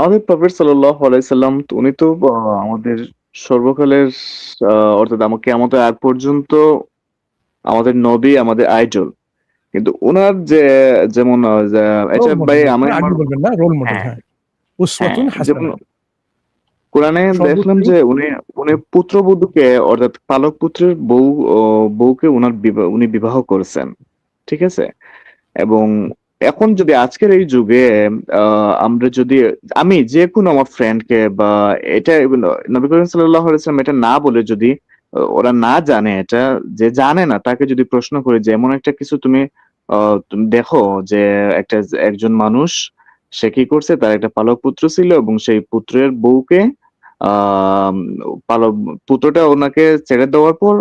আমাদের প্রফেট সাল্লাল্লাহু আলাইহি সাল্লাম তো উনি তো আমাদের সর্বকালের অর্থাৎ কিয়ামতের আগ পর্যন্ত আমাদের নবী, আমাদের আইডল। কিন্তু উনার যে যেমন এটা রোল ভাই মডেল, আমি হ্যাঁ, আমার আইডল বলবেন না, রোল মডেল, হ্যাঁ, হ্যাঁ। হ্যাঁ, উসওয়াতুন যেমন হাসানাহ। কোরআনে দেখলাম সর্বোচ্চ। যে উনি পুত্রবধূকে অর্থাৎ পালক পুত্রের বউকে উনি বিবাহ করেছেন। ঠিক আছে? এবং এখন যদি আজকের এই যুগে আমরা যদি আমি যেকোনো আমার ফ্রেন্ডকে বা এটা নবী করিম সাল্লাল্লাহু আলাইহি ওয়াসাল্লাম এটা না বলে যদি ওরা না জানে এটা, যে জানে না তাকে যদি প্রশ্ন করি যে এমন একটা কিছু তুমি দেখো যে একজন মানুষ সে কি করছে, তার একটা পালক পুত্র ছিল এবং সেই পুত্রের বউকে আহ পালক পুত্রটা ওনাকে ছেড়ে দেওয়ার পর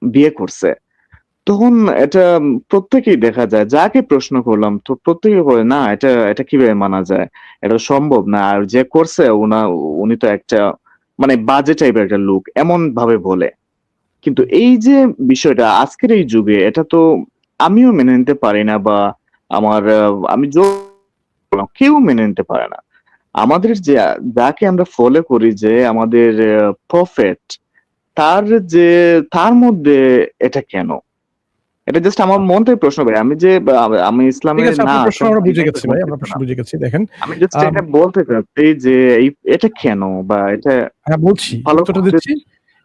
বিয়ে করছে। তখন এটা প্রত্যেকেই দেখা যায়। যাকে প্রশ্ন করলাম তো প্রত্যেকেই বলে, "না, এটা এটা কিভাবে মানা যায়? এটা সম্ভব না। আর যে করছে উনি তো একটা মানে বাজে টাইপের একটা লোক।" এমন ভাবে বলে। কিন্তু এই যে বিষয়টা আজকের এই যুগে এটা তো আমিও মেনে নিতে পারি না বা আমার আমি কেউ মেনে নিতে পারে না। আমাদের যাকে আমরা ফলো করি যে আমাদের প্রফেট, তার যে তার মধ্যে এটা কেন? এটা জাস্ট আমার মন থেকে প্রশ্ন ভাই। আমি ঠিক ইসলামে আছে, না আপনার প্রশ্ন আমরা বুঝে সম্পূর্ণটাই তো গেছি ভাই, এমন আমরা কিছু প্রশ্ন না। বুঝে গেছি। দেখেন, আমি জাস্ট আম, এটা বলতে চাচ্ছি যে এটা কেন বা এটা হ্যাঁ, বলছি, ভালো উত্তরটা করতে দিচ্ছি।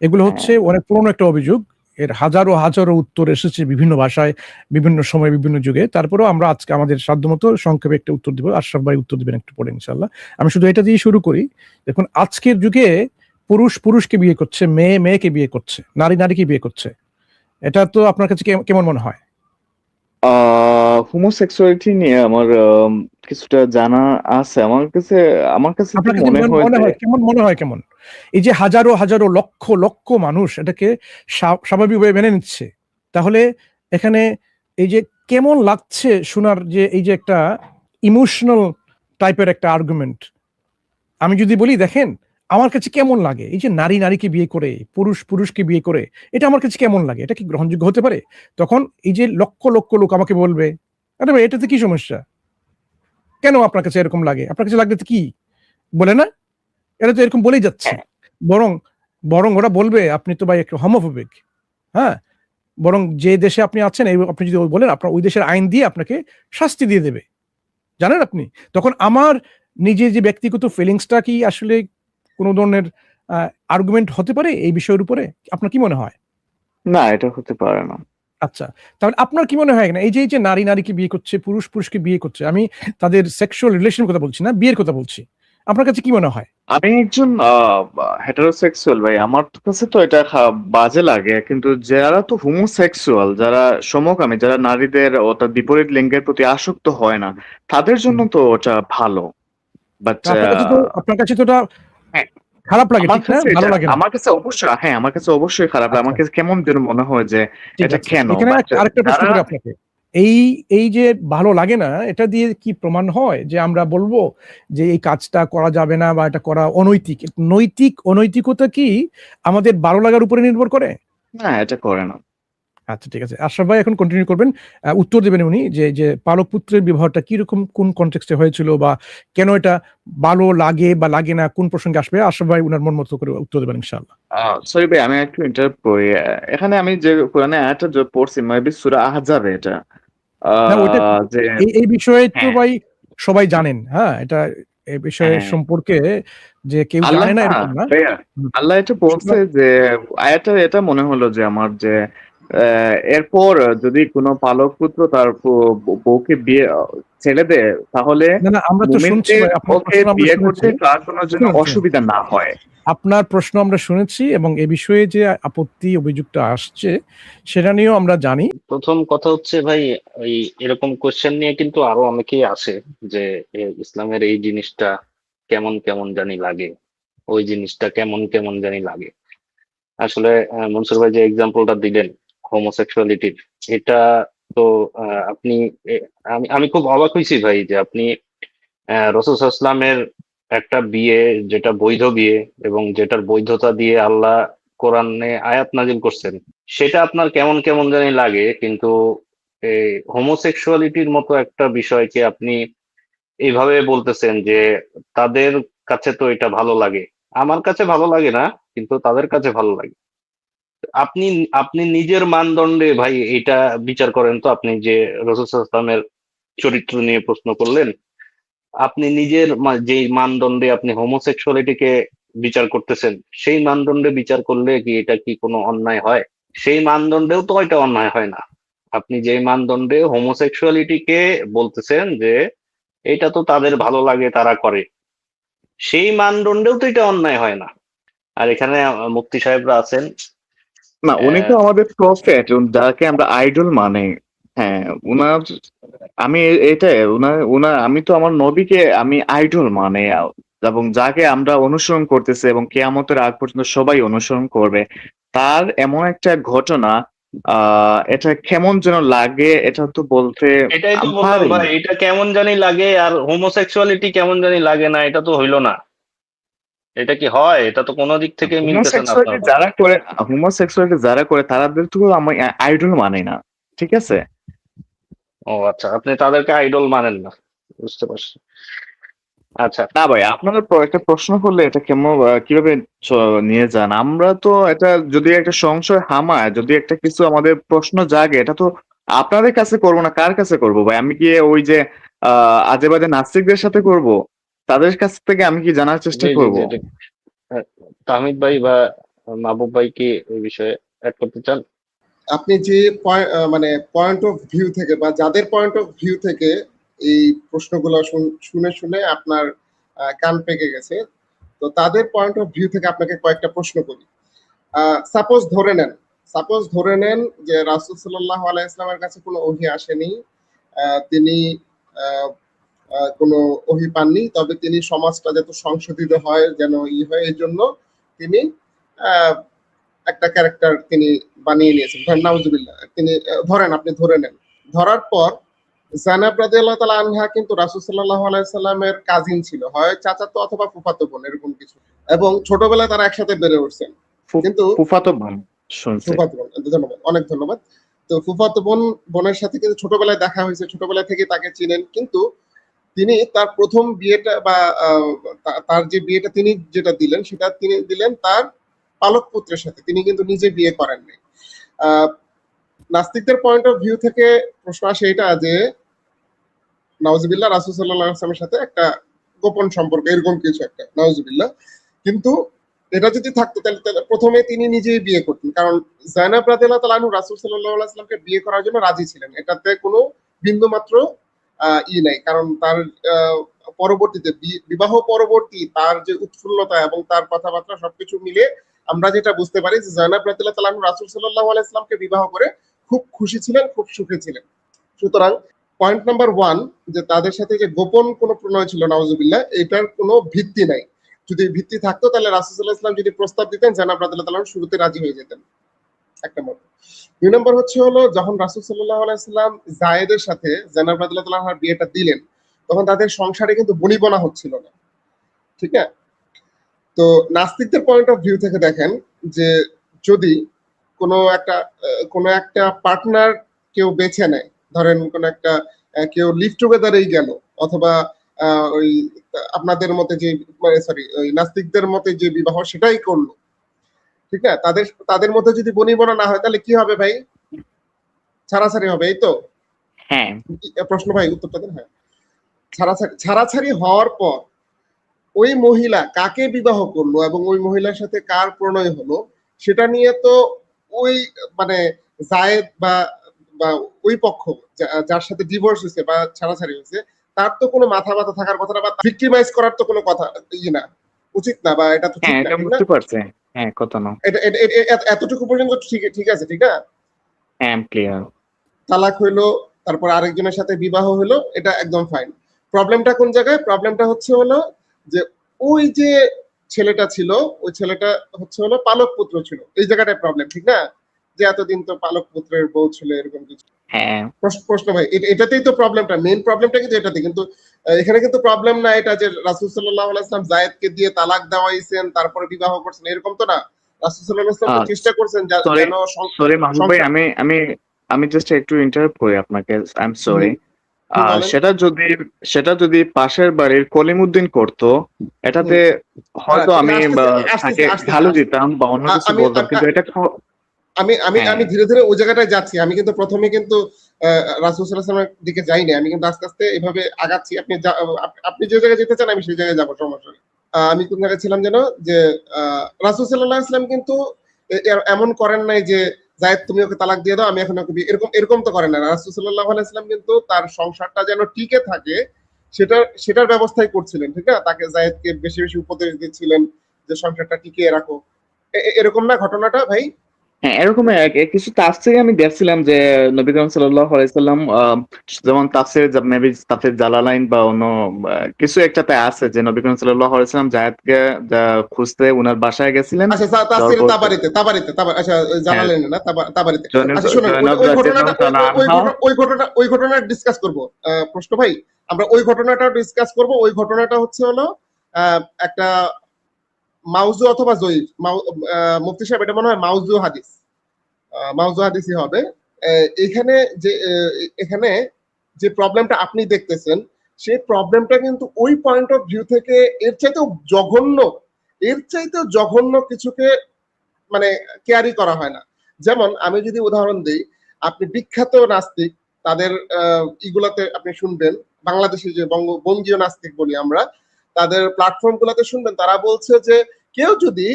এগুলো হ্যাঁ, হচ্ছে অনেক পুরনো একটা অভিযোগ। এর হাজারো হাজারো উত্তর এসেছে বিভিন্ন ভাষায়, বিভিন্ন সময়, বিভিন্ন যুগে। তারপরেও আমরা আজকে আমাদের সাধ্যমতো সংক্ষেপে একটা উত্তর দিব। আশরাফ ভাই উত্তর দিবেন একটু পরে ইনশাল্লাহ। আমি শুধু এটা দিয়ে শুরু করি। দেখুন, আজকের যুগে পুরুষ পুরুষকে বিয়ে করছে, মেয়ে মেয়েকে বিয়ে করছে, নারী নারীকে বিয়ে করছে। এটা তো আপনার কাছে কেমন মনে হয়? হোমোসেক্সুয়ালিটি নিয়ে আমার কিছুটা জানা আছে। আমার কাছে তো আপনার কাছে মনে হয় মনে যে হয় কেমন, মনে হয় কেমন? এই যে হাজারো হাজারো লক্ষ লক্ষ মানুষ এটাকে স্বাভাবিকভাবে মেনে নিচ্ছে, তাহলে এখানে এই যে কেমন লাগছে শোনার, যে এই যে একটা ইমোশনাল টাইপের একটা আর্গুমেন্ট, আমি যদি বলি দেখেন, আমার কাছে কেমন লাগে এই যে নারী নারীকে বিয়ে করে, পুরুষ পুরুষকে বিয়ে করে, এটা আমার কাছে কেমন লাগে, এটা কি গ্রহণযোগ্য হতে পারে? তখন এই যে লক্ষ লক্ষ লোক আমাকে বলবে, আরে ভাই এটাতে কি সমস্যা, কেন আপনার কাছে এরকম লাগে, আপনার কাছে লাগবে তো কি, বলে না? এরা তো এরকম বলেই যাচ্ছে। হ্যাঁ, বরং বরং ওরা বলবে আপনি তো ভাই একটু হোমোফোবিক। হ্যাঁ, বরং যে দেশে আপনি আছেন, আপনি যদি বলেন, আপনার ওই দেশের আইন দিয়ে আপনাকে শাস্তি দিয়ে দেবে, জানেন আপনি? তখন আমার নিজের যে ব্যক্তিগত ফিলিংসটা কি আসলে কোনো ধরনের আর্গুমেন্ট হতে পারে এই বিষয়ের উপরে? আপনার কি মনে হয়? না এটা হতে পারে না। আচ্ছা, তাহলে আপনার কি মনে হয় না এই যে নারী নারীকে বিয়ে করছে, পুরুষ পুরুষকে বিয়ে করছে, আমি তাদের সেক্সুয়াল রিলেশনের কথা বলছি না, বিয়ের কথা বলছি। আপনার কাছে কি মনে হয়? আমি একজন হেটারোসেক্সুয়াল ভাই। আমার তো কাছে তো এটা বাজে লাগে। কিন্তু যারা তো হোমোসেক্সুয়াল, যারা সমকামী, যারা নারীদের অর্থাৎ বিপরীত লিঙ্গের প্রতি আসক্ত হয় না, তাদের জন্য হুম। তো ওটা ভালো। বাট তা আপনার কাছে তো ওটা হ্যাঁ, খারাপ লাগে, ঠিক না? ভালো লাগে না? আমার কাছে অবশ্যই খারাপ লাগে। আচ্ছা, আমার কাছে কেমন যেন মনে হয় যে ঠিক এটা আছে। কেন? এখানে বাট আরেকটা প্রশ্ন যারা করি আপনাকে। এই এই যে ভালো লাগে না, এটা দিয়ে কি প্রমাণ হয় যে আমরা বলবো যে এই কাজটা করা যাবে না বা এটা করা অনৈতিক? নৈতিক অনৈতিকতা কি আমাদের ভালো লাগার উপরে নির্ভর করে? না এটা করে না। আচ্ছা, ঠিক আছে। আশরাফ ভাই এখন কন্টিনিউ করবেন। উত্তর দেবেন উনি যে পালক পুত্রের বিবাহটা কিরকম, কোন কনটেক্সটে হয়েছিল বা কেন এটা ভালো লাগে বা লাগে না, কোন প্রসঙ্গে আসবে? আশরাফ ভাই উনার মন মতো করে উত্তর দেবেন ইনশাআল্লাহ। সরি ভাই আমি একটু ইন্টারাপ্ট করি। এখানে আমি যে কোরআনে আয়াতটা যে পড়ছি মেবি সূরা আহজাবে এটা। না, ওইটা যে এই বিষয়ে তো হ্যাঁ, ভাই সবাই জানেন। হ্যাঁ, এটা এই বিষয়ে হ্যাঁ। সম্পর্কে যে কেউ আল্লাহ জানে না এরকম না। ভাইয়া হুম, আল্লাহ এটা বলছে সুতরাং যে আয়াতটা এটা মনে হলো যে আমার যে এরপর যদি কোনো পালক পুত্র তার বউকে বিয়ে ছেড়ে দেয় তাহলে না, না, আমরা তো শুনছি মুমিনদের ভাই, আপনার ওকে প্রশ্ন আমরা বিয়ে শুনেছি। করতে তার কোনো জন্য শুনুন, শুনুন। অসুবিধা না হয়। আপনার প্রশ্ন আমরা শুনেছি এবং এ বিষয়ে যে আপত্তি অভিযোগটা আসছে সেটা নিয়েও আমরা জানি। প্রথম কথা হচ্ছে ভাই, ওই এরকম কোশ্চেন নিয়ে কিন্তু আরো অনেকেই আসে যে ইসলামের এই জিনিসটা কেমন কেমন জানি লাগে, ওই জিনিসটা কেমন কেমন জানি লাগে। আসলে মনসুর ভাই যে এক্সাম্পলটা দিলেন হোমোসেক্সুয়ালিটির, এটা তো আপনি আমি আমি খুব অবাক হয়েছি ভাই যে আপনি রসুল ইসলামের একটা বিয়ে, যেটা বৈধ বিয়ে এবং যেটার বৈধতা দিয়ে আল্লাহ কোরআনে আয়াত নাজিল করছেন, সেটা আপনার কেমন কেমন জানি লাগে, কিন্তু এই হোমোসেক্সুয়ালিটির মতো একটা বিষয়কে আপনি এইভাবে বলতেছেন যে তাদের কাছে তো এটা ভালো লাগে, আমার কাছে ভালো লাগে না, কিন্তু তাদের কাছে ভালো লাগে। আপনি আপনি নিজের মানদণ্ডে ভাই এটা বিচার করেন তো। আপনি যে রাসূল সাল্লাল্লাহু আলাইহি ওয়াসাল্লামের চরিত্র নিয়ে প্রশ্ন করলেন, আপনি নিজের যেই মানদণ্ডে আপনি হোমোসেক্সুয়ালিটিকে বিচার করতেছেন, সেই মানদণ্ডে বিচার করলে কি এটা কি কোনো অন্যায় হয়? সেই মানদণ্ডেও তো এটা অন্যায় হয় না। আপনি যে মানদণ্ডে হোমোসেক্সুয়ালিটিকে বলতেছেন যে এটা তো তাদের ভালো লাগে তারা করে, সেই মানদণ্ডেও তো এটা অন্যায় হয় না। আর এখানে মুফতি সাহেবরা আছেন। না, উনি তো আহ, আমাদের প্রফেট, যাকে আমরা আইডল মানে। হ্যাঁ, উনার আমি এটাই উনার আমি তো আমার নবীকে আমি আইডল মানে, এবং যাকে আমরা অনুসরণ করতেছি এবং কিয়ামতের আগ পর্যন্ত সবাই অনুসরণ করবে, তার এমন একটা ঘটনা, এটা কেমন যেন লাগে, এটা তো বলতে এটাই তো আমি বললাম পারি ভাই, না। এটা কেমন জানি লাগে আর হোমোসেক্সুয়ালিটি কেমন জানি লাগে না, এটা তো হইলো না। এটা কি হয়? এটা তো কোনো দিক থেকে মিলতেছে না আপনার হোমোসেক্সুয়ালিটি কথা। যারা করে হোমোসেক্সুয়ালিটি যারা করে তাদের তো আমি আইডল মানে না, ঠিক আছে? ও আচ্ছা, আপনি তাদেরকে আইডল মানেন না, বুঝতে পারছি। আচ্ছা, না ভাই, আপনারা একটা প্রশ্ন করলে এটা কেমন কিভাবে নিয়ে যান? আমরা তো এটা যদি একটা সংশয় হামায়, যদি একটা কিছু আমাদের প্রশ্ন জাগে, এটা তো আপনাদের কাছে করবো না, কার কাছে করবো ভাই? আমি কি ওই যে আজে বাজে নাস্তিকদের সাথে করব? তাদের কাছ থেকে আমি কি জানার চেষ্টা জি জি করব? জি জি। তাহমিদ ভাই বা মাহবুব ভাই কি এই বিষয়ে অ্যাড করতে চান? আপনি যে মানে পয়েন্ট অফ ভিউ থেকে বা যাদের পয়েন্ট অফ ভিউ থেকে এই প্রশ্নগুলো শুনে শুনে আপনার কান পেকে গেছে, তো তাদের পয়েন্ট অফ ভিউ থেকে আপনাকে কয়েকটা প্রশ্ন করি। সাপোজ ধরে নেন যে রাসূল সাল্লাল্লাহু আলাইহি ইসলামের কাছে কোনো ওহী আসেনি, তিনি কোনো ওহী পাননি, তবে তিনি সমাজটা যাতে সংশোধিত হয়, যেন হয়, এই জন্য তিনি আহ, একটা ক্যারেক্টার তিনি বানিয়ে নিয়েছেন। ধরেন নাউজুবিল্লাহ, তিনি আপনি ধরে নেন, ধরার পর জানাব রাদিয়াল্লাহু তাআলা আনহা কিন্তু রাসূল সাল্লাল্লাহু আলাইহি সাল্লামের কাজিন ছিল, হয় চাচাতো অথবা ফুফাতো বোন এরকম কিছু, এবং ছোটবেলায় তারা একসাথে বেড়ে উঠছেন। কিন্তু ফুফাতো বোন শুনছে। ফুফাতো বোন, ধন্যবাদ, অনেক ধন্যবাদ। তো ফুফাতো বোনের সাথে কিন্তু ছোটবেলায় দেখা হয়েছে, ছোটবেলা থেকে তাকে চিনেন, কিন্তু তিনি তার প্রথম বিয়েটা বা তার যে বিয়েটা তিনি যেটা দিলেন, সেটা তিনি দিলেন তার পালক পুত্রের সাথে, তিনি কিন্তু নিজে বিয়ে করেননি। নাস্তিকদের পয়েন্ট অফ ভিউ থেকে প্রশ্ন আসে এটা যে নাউজুবিল্লাহ রাসূল সাল্লাল্লাহু আলাইহি ওয়াসাল্লামের সাথে একটা গোপন সম্পর্ক, এরকম কিছু একটা, নাউজুবিল্লাহ। কিন্তু এটা যদি থাকতো তাহলে প্রথমে তিনি নিজেই বিয়ে করতেন, কারণ জায়নাব রাদিয়াল্লাহু তাআলা আনহু রাসূল সাল্লাল্লাহু আলাইহি ওয়াসাল্লামকে বিয়ে করার জন্য রাজি ছিলেন, এটাতে কোনো বিন্দু মাত্র নাই। কারণ তার পরবর্তীতে বিবাহ পরবর্তী তার যে উৎফুল্লতা এবং তার কথাবার্তা সবকিছু মিলে আমরা যেটা বুঝতে পারি যে জায়নাব রাদিয়াল্লাহু তাআলা আনহু রাসূল সাল্লাল্লাহু আলাইহি ওয়াসাল্লামকে বিবাহ করে খুব খুশি ছিলেন, খুব সুখে ছিলেন। সুতরাং পয়েন্ট নাম্বার ওয়ান, যে তাদের সাথে যে গোপন কোনো প্রণয় ছিল নাউজুবিল্লাহ, এটার কোনো ভিত্তি নাই। যদি ভিত্তি থাকতো তাহলে রাসূল সাল্লাল্লাহু আলাইহি ওয়াসাল্লাম যদি প্রস্তাব দিতেন, জানাব রাদিয়াল্লাহু তাআলা শুরুতে রাজি হয়ে যেতেন। এক নম্বর। দুই নম্বর হচ্ছে হলো, যখন রাসূল সাল্লাল্লাহু আলাইহি ওয়াসাল্লাম যায়েদের সাথে জানাব রাদিয়াল্লাহু তাআলার বিয়েটা দিলেন, তখন তাদের সংসারে কিন্তু বনিবনা হচ্ছিল না, ঠিক আছে? তো নাস্তিকদের পয়েন্ট অফ ভিউ থেকে দেখেন যে যদি কোনো একটা পার্টনার কেউ বেছে নেয়, ধরেন কোন একটা কেউ লিভ টুগেদারেই গেল, অথবা ওই আপনাদের মতে যে, সরি, ওই নাস্তিকদের মতে যে বিবাহ সেটাই করলো, ঠিক আছে? তাদের তাদের মধ্যে যদি বনিবনা না হয় তাহলে কি হবে ভাই? ছাড়াছাড়ি হবে, এই তো হ্যাঁ, প্রশ্ন, ভাই উত্তরটা দেন। হ্যাঁ, ছাড়াছাড়ি হওয়ার পর ওই মহিলা কাকে বিবাহ করলো এবং ওই মহিলার সাথে কার প্রণয় হলো, সেটা নিয়ে তো ওই মানে জায়েদ বা ওই পক্ষ যার সাথে ডিভোর্স হয়েছে বা ছাড়াছাড়ি হয়েছে, তার তো কোনো মাথা ব্যথা থাকার কথা না, বা ভিক্টিমাইজ করার তো কোনো কথা না, উচিত না, বা এটা তো ঠিক হ্যাঁ, না, এটা ঠিক না? বুঝতে পারছে। হ্যাঁ, কথা না। এতটুকু পর্যন্ত ঠিক ঠিক আছে, ঠিক আছে? হ্যাঁ, ক্লিয়ার। তালাক হইলো, তারপর আরেকজনের সাথে বিবাহ হলো, এটা একদম ফাইন। প্রবলেমটা কোন জায়গায়? প্রবলেমটা হচ্ছে হলো যে ওই যে ছেলেটা ছিল, ওই ছেলেটা হচ্ছে হলো পালক পুত্র ছিল, এই জায়গাটায় প্রবলেম, ঠিক না? যে এতদিন তো পালক পুত্রের বউ ছিল, এরকম কিছু হ্যাঁ, প্রশ্ন ভাই, এটাতেই তো প্রবলেমটা, মেইন প্রবলেমটা কিন্তু এটাতে, কিন্তু এখানে কিন্তু প্রবলেম না এটা যে রাসূল সাল্লাল্লাহু আলাইহি ওয়াসাল্লাম জায়েদকে দিয়ে তালাক দেওয়াইছেন তারপরে বিবাহ করছেন, এরকম তো না। রাসূল সাল্লাল্লাহু আলাইহি ওয়াসাল্লাম তো চেষ্টা করছেন সরি, যেন সরি মাহবুব ভাই, সংসার। আমি আমি আমি জাস্ট একটু ইন্টারাপ্ট করি আপনাকে। I am sorry. হুম, বলেন। সেটা যদি পাশের বাড়ির কলিমুদ্দিন করতো, এটাতে হয়তো আমি তাকে গালি দিতাম বা অন্য কিছু বলতাম, কিন্তু এটা আমি ধীরে ধীরে ওই জায়গাটায় যাচ্ছি। আমি কিন্তু প্রথমে কিন্তু রাসূল সাল্লাল্লাহু আলাইহি ওয়াসাল্লামের দিকে যাইনি, আমি কিন্তু আস্তে আস্তে এভাবে আগাচ্ছি। আপনি যে জায়গায় যেতে চান আমি সেই জায়গায় যাবো, সমস্যা নেই। আমি কোন জায়গায় ছিলাম যেন, যে রাসূল সাল্লাল্লাহু আলাইহি ওয়াসাল্লাম কিন্তু এমন করেন নাই যে যায়েদ তুমি ওকে তালাক দিয়ে দাও, আমি এখন ওকে এরকম তো করেন না। রাসূল সাল্লাল্লাহু আলাইহি ওয়াসাল্লাম কিন্তু তার সংসারটা যেন টিকে থাকে সেটার ব্যবস্থাই করছিলেন, ঠিক না? তাকে যায়েদকে বেশি বেশি উপদেশ দিচ্ছিলেন যে সংসারটা টিকিয়ে রাখো। এরকম না ঘটনাটা ভাই? হ্যাঁ, এরকম কিছু তাফসীরে আমি দেখছিলাম যে নবী করিম সাল্লাল্লাহু আলাইহি সাল্লাম যেমন তাফসীর জালালাইন বা অন্য কিছু একটাতে আছে যে নবী করিম সাল্লাল্লাহু আলাইহি সাল্লাম জায়েদকে খুঁজতে উনার বাসায় গেছিলেন। আচ্ছা, তাফসীরে তাবারিতে আচ্ছা, জালালাইন না, তাবারিতে। আচ্ছা শুনুন, ওই ঘটনা ডিসকাস করব। প্রশ্ন ভাই, আমরা ওই ঘটনাটা ডিসকাস করব। ওই ঘটনাটা হচ্ছে হলো একটা মাউজু অথবা জয়ীফ, মুফতি সাহেব এটা মনে হয় মাউজু হাদিসই হবে। এখানে যে প্রবলেমটা আপনি দেখতেছেন, সেই প্রবলেমটা কিন্তু ওই পয়েন্ট অফ ভিউ থেকে এর চাইতেও জঘন্য কিছুকে মানে ক্যারি করা হয় না। যেমন আমি যদি উদাহরণ দিই, আপনি বিখ্যাত নাস্তিক তাদের ইগুলাতে আপনি শুনবেন, বাংলাদেশে যে বঙ্গীয় নাস্তিক বলি আমরা, তাদের প্ল্যাটফর্ম গুলাতে শুনবেন, তারা বলছে যে কেউ যদি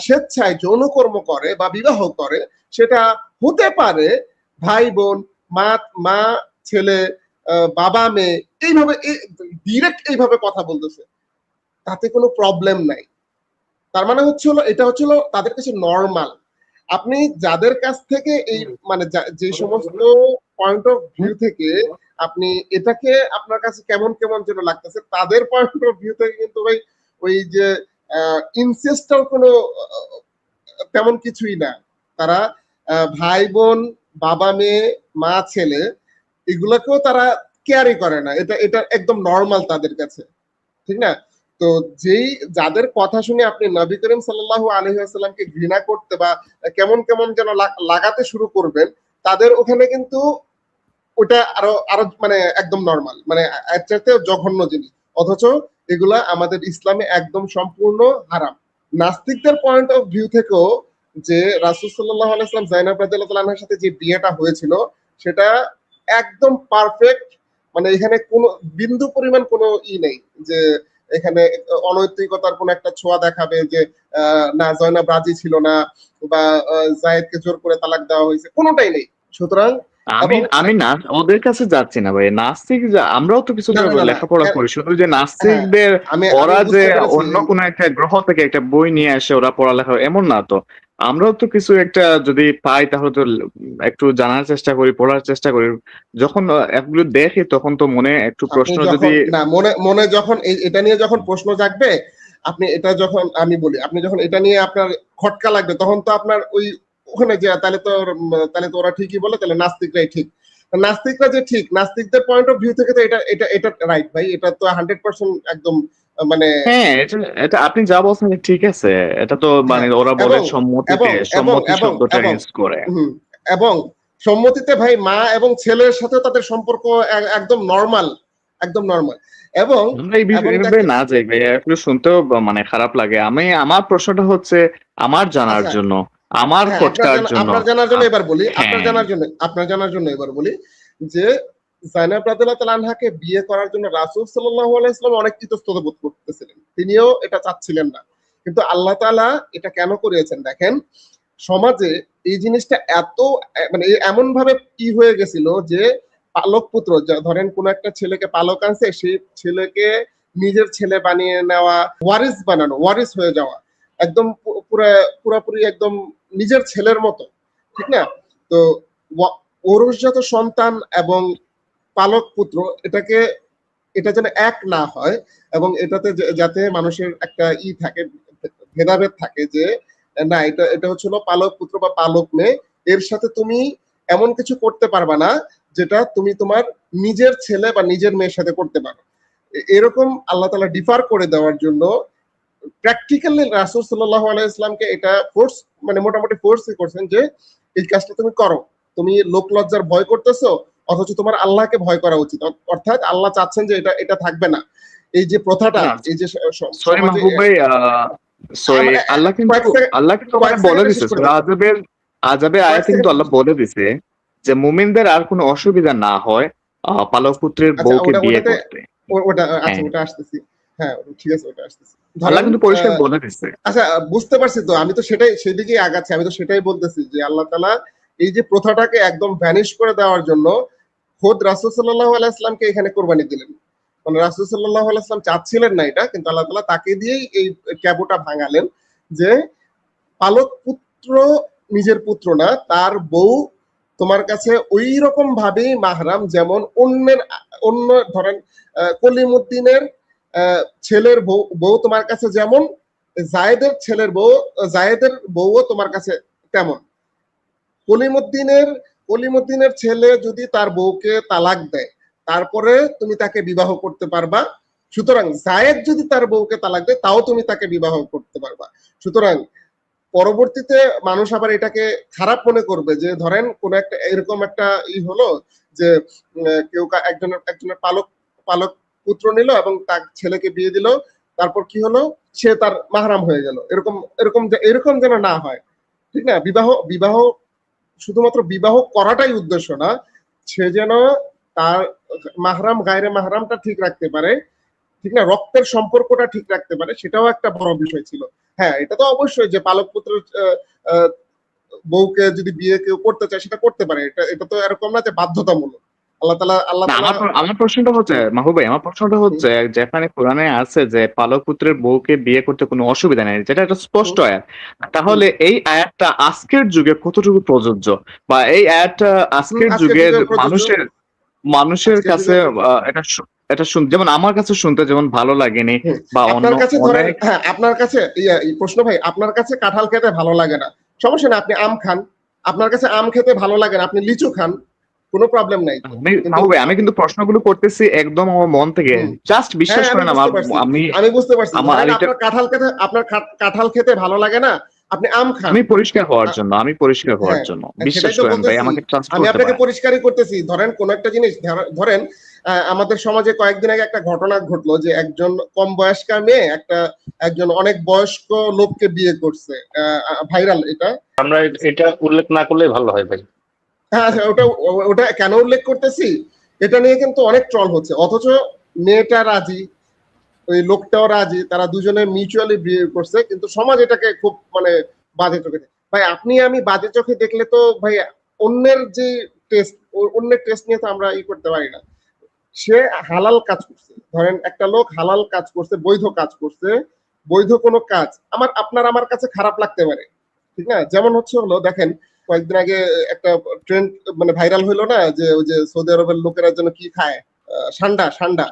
স্বেচ্ছায় যৌনকর্ম করে বা বিবাহ করে, সেটা হতে পারে ভাই বোন, মা ছেলে, বাবা মেয়ে, এইভাবে ডিরেক্ট এইভাবে কথা বলতেছে, তাতে কোনো প্রবলেম নাই। তার মানে এটা হচ্ছে তাদের কাছে নরমাল। আপনি যাদের কাছ থেকে এই মানে যে সমস্ত পয়েন্ট অফ ভিউ থেকে আপনি এটাকে আপনার কাছে কেমন কেমন যেন লাগতেছে, তাদের পয়েন্ট অফ ভিউ থেকে কিন্তু ভাই ওই যে ইনসেস্টটাও কোনো তেমন কিছুই না। তারা ভাই বোন, বাবা মেয়ে, মা ছেলে, এগুলোকেও তারা কেয়ারই করে না। এটা একদম নরমাল তাদের কাছে, ঠিক না? তো যাদের কথা শুনে আপনি নবী করিম সাল্লাল্লাহু আলাইহি ওয়াসাল্লামকে ঘৃণা করতে বা কেমন কেমন যেন লাগাতে শুরু করবেন, তাদের ওখানে কিন্তু ওটা আরো মানে একদম নরমাল, মানে এর চাইতেও জঘন্য জিনিস। অথচ এগুলা আমাদের ইসলামে একদম সম্পূর্ণ হারাম। নাস্তিকদের পয়েন্ট অফ ভিউ থেকেও যে রাসূল সাল্লাল্লাহু আলাইহি ওয়াসাল্লাম যায়েনব রাদিয়াল্লাহু তাআলা আনহার সাথে যে বিয়েটা হয়েছিল, সেটা একদম পারফেক্ট। মানে এখানে কোনো বিন্দু পরিমাণ কোনো নেই যে এখানে অনৈতিকতার কোন একটা ছোঁয়া দেখাবে যে না জয়নব রাজি ছিল না বা জায়েদকে জোর করে তালাক দেওয়া হয়েছে, কোনোটাই নেই। সুতরাং আমি না ওদের কাছে যাচ্ছি না ভাই, নাস্তিক আমরাও তো কিছু লেখাপড়া করি, শুধু যে নাস্তিকদের ওরা যে অন্য কোন একটা গ্রহ থেকে একটা বই নিয়ে আসে ওরা পড়ালেখা, এমন না তো। আমরাও তো কিছু একটা যদি পাই তাহলে তো একটু জানার চেষ্টা করি, পড়ার চেষ্টা করি। যখন এগুলো দেখি তখন তো মনে একটু প্রশ্ন যদি না মনে যখন এটা নিয়ে যখন প্রশ্ন জাগবে, আপনি এটা যখন আমি বলি, আপনি যখন এটা নিয়ে আপনার খটকা লাগবে, তখন তো আপনার ওখানে যে তাহলে তো ওরা ঠিকই বলে, তাহলে নাস্তিকরাই ঠিক। নাস্তিকরা যে ঠিক, নাস্তিকদের পয়েন্ট অফ ভিউ থেকে তো এটা রাইট ভাই, এটা তো 100% একদম মানে হ্যাঁ, এটা আপনি যা বলছেন ঠিক আছে। এটা তো মানে ওরা বলে সম্মতি শব্দটা ইউজ করে। এবং সম্মতিতে ভাই মা এবং ছেলের সাথে তাদের সম্পর্ক একদম নরমাল, একদম নরমাল। এবং না যাই ভাই, একটু শুনতেও মানে খারাপ লাগে। আমার প্রশ্নটা হচ্ছে আমার জানার জন্য, আমার খোঁজকার জন্য, আপনার জানার জন্য এবার বলি, আপনার জানার জন্য এবার বলি যে যায়েনব রাদিয়াল্লাহু তাআলা আনহাকে বিয়ে করার জন্য রাসূল সাল্লাল্লাহু আলাইহি ওয়াসাল্লাম অনেক ইতস্তত বোধ করতেছিলেন, তিনিও এটা চাচ্ছিলেন না। কিন্তু আল্লাহ তাআলা এটা কেন করিয়েছেন দেখেন, সমাজে এই জিনিসটা এত মানে এমন ভাবে কি হয়ে গেছিল যে পালক পুত্র, ধরেন কোন একটা ছেলেকে পালক আনছে, সেই ছেলেকে নিজের ছেলে বানিয়ে নেওয়া, ওয়ারিস বানানো, ওয়ারিস হয়ে যাওয়া, একদম পুরাপুরি একদম নিজের ছেলের মতো, ঠিক না? তো ঔরসজাত সন্তান এবং পালক পুত্র এটা যেন এক না হয়, এবং এটাতে যাতে মানুষের একটা থাকে, ভেদাভেদ থাকে যে না এটা হচ্ছিল পালক পুত্র বা পালক মেয়ে, এর সাথে তুমি এমন কিছু করতে পারবা না যেটা তুমি তোমার নিজের ছেলে বা নিজের মেয়ের সাথে করতে পারো। এরকম আল্লাহ তাআলা ডিফার করে দেওয়ার জন্য প্র্যাকটিক্যালি রাসূল সাল্লাল্লাহু আলাইহি ওয়াসাল্লামকে এটা ফোর্স মানে মোটামুটি ফোর্সই করছেন যে এই কাজটা তুমি করো। তুমি লোক লজ্জার ভয় করতেছো, অথচ তোমার আল্লাহকে ভয় করা উচিত। অর্থাৎ আল্লাহ চাচ্ছেন যে এটা থাকবে না, এই যে প্রথাটা, না, এই যে সরি সমাজে মাহবুব ভাই, সরি, আল্লাহ কিন্তু কয়েক সেকেন্ড ওখানে বলে সেকেন্ডে দিছে, শেষ করে সূরা দেবো, আজাবের কয়েক আয়াতে কিন্তু সেকেন্ড। আল্লাহ বলে দিছে যে মুমিনদের আর কোনো অসুবিধা না হয় পালক পুত্রের আচ্ছা বউকে বিয়ে ওটাতে করতে। ওটা আচ্ছা হ্যাঁ, ওটা আসতেছি। হ্যাঁ ঠিক আছে, ওটা আসতেছি। আল্লাহ ধরেন কিন্তু পরিষ্কার বলে দিছে। আচ্ছা বুঝতে পারছি তো, আমি তো সেটাই সেদিকেই আগাচ্ছি, আমি তো সেটাই বলতেছি যে আল্লাহ তাআলা এই যে প্রথাটাকে একদম ভ্যানিশ করে দেওয়ার জন্য খোদ রাসূল সাল্লাল্লাহু আলাইহি ওয়াসাল্লামকে এখানে কোরবানি দিলেন। মানে রাসূল সাল্লাল্লাহু আলাইহি ওয়াসাল্লাম চাচ্ছিলেন না এটা, কিন্তু আল্লাহ তাআলা তাকে দিয়েই এই ট্যাবুটা ভাঙালেন যে পালক পুত্র নিজের পুত্র না, তার বউ তোমার কাছে ওই রকম ভাবেই মাহরাম যেমন অন্য ধরেন কলিমুদ্দিনের ছেলের বউ তোমার কাছে যেমন, জায়েদের বউও তোমার কাছে তেমন। কলিমুদ্দিনের ছেলে যদি তার বউকে তালাক দেয়, তারপরে তুমি তাকে বিবাহ করতে পারবা। সুতরাং জায়েদ যদি তার বউকে তালাক দেয়, তাও তুমি তাকে বিবাহ করতে পারবা। সুতরাং পরবর্তীতে মানুষ আবার এটাকে খারাপ মনে করবে যে ধরেন কোন একটা এরকম একটা হলো যে কেউ একজনের পালক পুত্র নিল এবং তার ছেলেকে বিয়ে দিল, তারপর কি হলো, সে তার মাহরাম হয়ে গেল। এরকম যেন না হয়, ঠিক না? বিবাহ শুধুমাত্র বিবাহ করাটাই উদ্দেশ্য না, সে যেন তার মাহরাম গায়রে মাহরামটা ঠিক রাখতে পারে, ঠিক না, রক্তের সম্পর্কটা ঠিক রাখতে পারে, সেটাও একটা বড় বিষয় ছিল। হ্যাঁ এটা তো অবশ্যই যে পালক পুত্রের বউকে যদি বিয়ে কেউ করতে চায় সেটা করতে পারে, এটা তো এরকম না যে বাধ্যতামূলক। আল্লাহ না, তাআলা আমার প্রশ্নটা হচ্ছে মাহবুব ভাই, আমার প্রশ্নটা হচ্ছে যেখানে কোরআনে আছে যে পালক পুত্রের বউকে বিয়ে করতে কোনো অসুবিধা নেই, যেটা একটা স্পষ্ট আয়াত, তাহলে এই আয়াতটা আজকের যুগে কতটুকু প্রযোজ্য, বা এই আয়াতটা আজকের আজকের যুগের যুগেও প্রযোজ্য। মানুষের আজকের কাছে যুগেও প্রযোজ্য। এটা যেমন আমার কাছে শুনতে যেমন ভালো লাগেনি, বা অন্য আপনার কাছে ধরেন, অনেক। হ্যাঁ আপনার কাছে এই প্রশ্ন ভাই, আপনার কাছে কাঁঠাল খেতে ভালো লাগে না, সমস্যা না, আপনি আম খান। আপনার কাছে আম খেতে ভালো লাগে না, আপনি লিচু খান, কোনো প্রবলেম নাই তো। কিন্তু মাহবুব ভাই, আমি কিন্তু প্রশ্নগুলো করতেছি একদম আমার মন থেকে, জাস্ট হ্যাঁ বিশ্বাস আমি করেন বুঝতে পারছি, আমি আমি বুঝতে পারছি। আমার ধরেন এটা আপনার কাঁঠাল খেতে ভালো লাগে না, আপনি আম খান। আমি পরিষ্কার হওয়ার জন্য হ্যাঁ বিশ্বাস সেটাই তো করেন ভাই, বলতেছি, আমাকে ট্রাস্ট আমি করতে আপনাকে পারেন। পরিষ্কারই করতেছি। ধরেন কোন একটা জিনিস, ধরেন আমাদের সমাজে কয়েকদিন আগে একটা ঘটনা ঘটলো যে একজন কম বয়স্কা মেয়ে একজন অনেক বয়স্ক লোককে বিয়ে করছে, ভাইরাল এটা। আমরা এটা উল্লেখ না করলেই ভালো হয় ভাই। হ্যাঁ আচ্ছা, ওটা কেন উল্লেখ করতেছি, এটা নিয়ে কিন্তু অনেক ট্রল হচ্ছে, অথচ মেয়েটা রাজি, ওই লোকটাও রাজি, তারা দুজনে মিউচুয়ালি বিয়ে করছে, কিন্তু সমাজ এটাকে খুব মানে বাজে চোখে দেখে। ভাই আপনি আমি বাজে চোখে দেখলে তো ভাই অন্যের যে অন্যের টেস্ট নিয়ে তো আমরা করতে পারি না। সে হালাল কাজ করছে, ধরেন একটা লোক হালাল কাজ করছে, বৈধ কাজ করছে, বৈধ কোনো কাজ আমার কাছে খারাপ লাগতে পারে, ঠিক না? যেমন হলো দেখেন কয়েকদিন আগে একটা ট্রেন্ড মানে ভাইরাল হইলো না, যে ওই যে সৌদি আরবের লোকেরা জন্য কি খায়, সান্ডা সান্ডা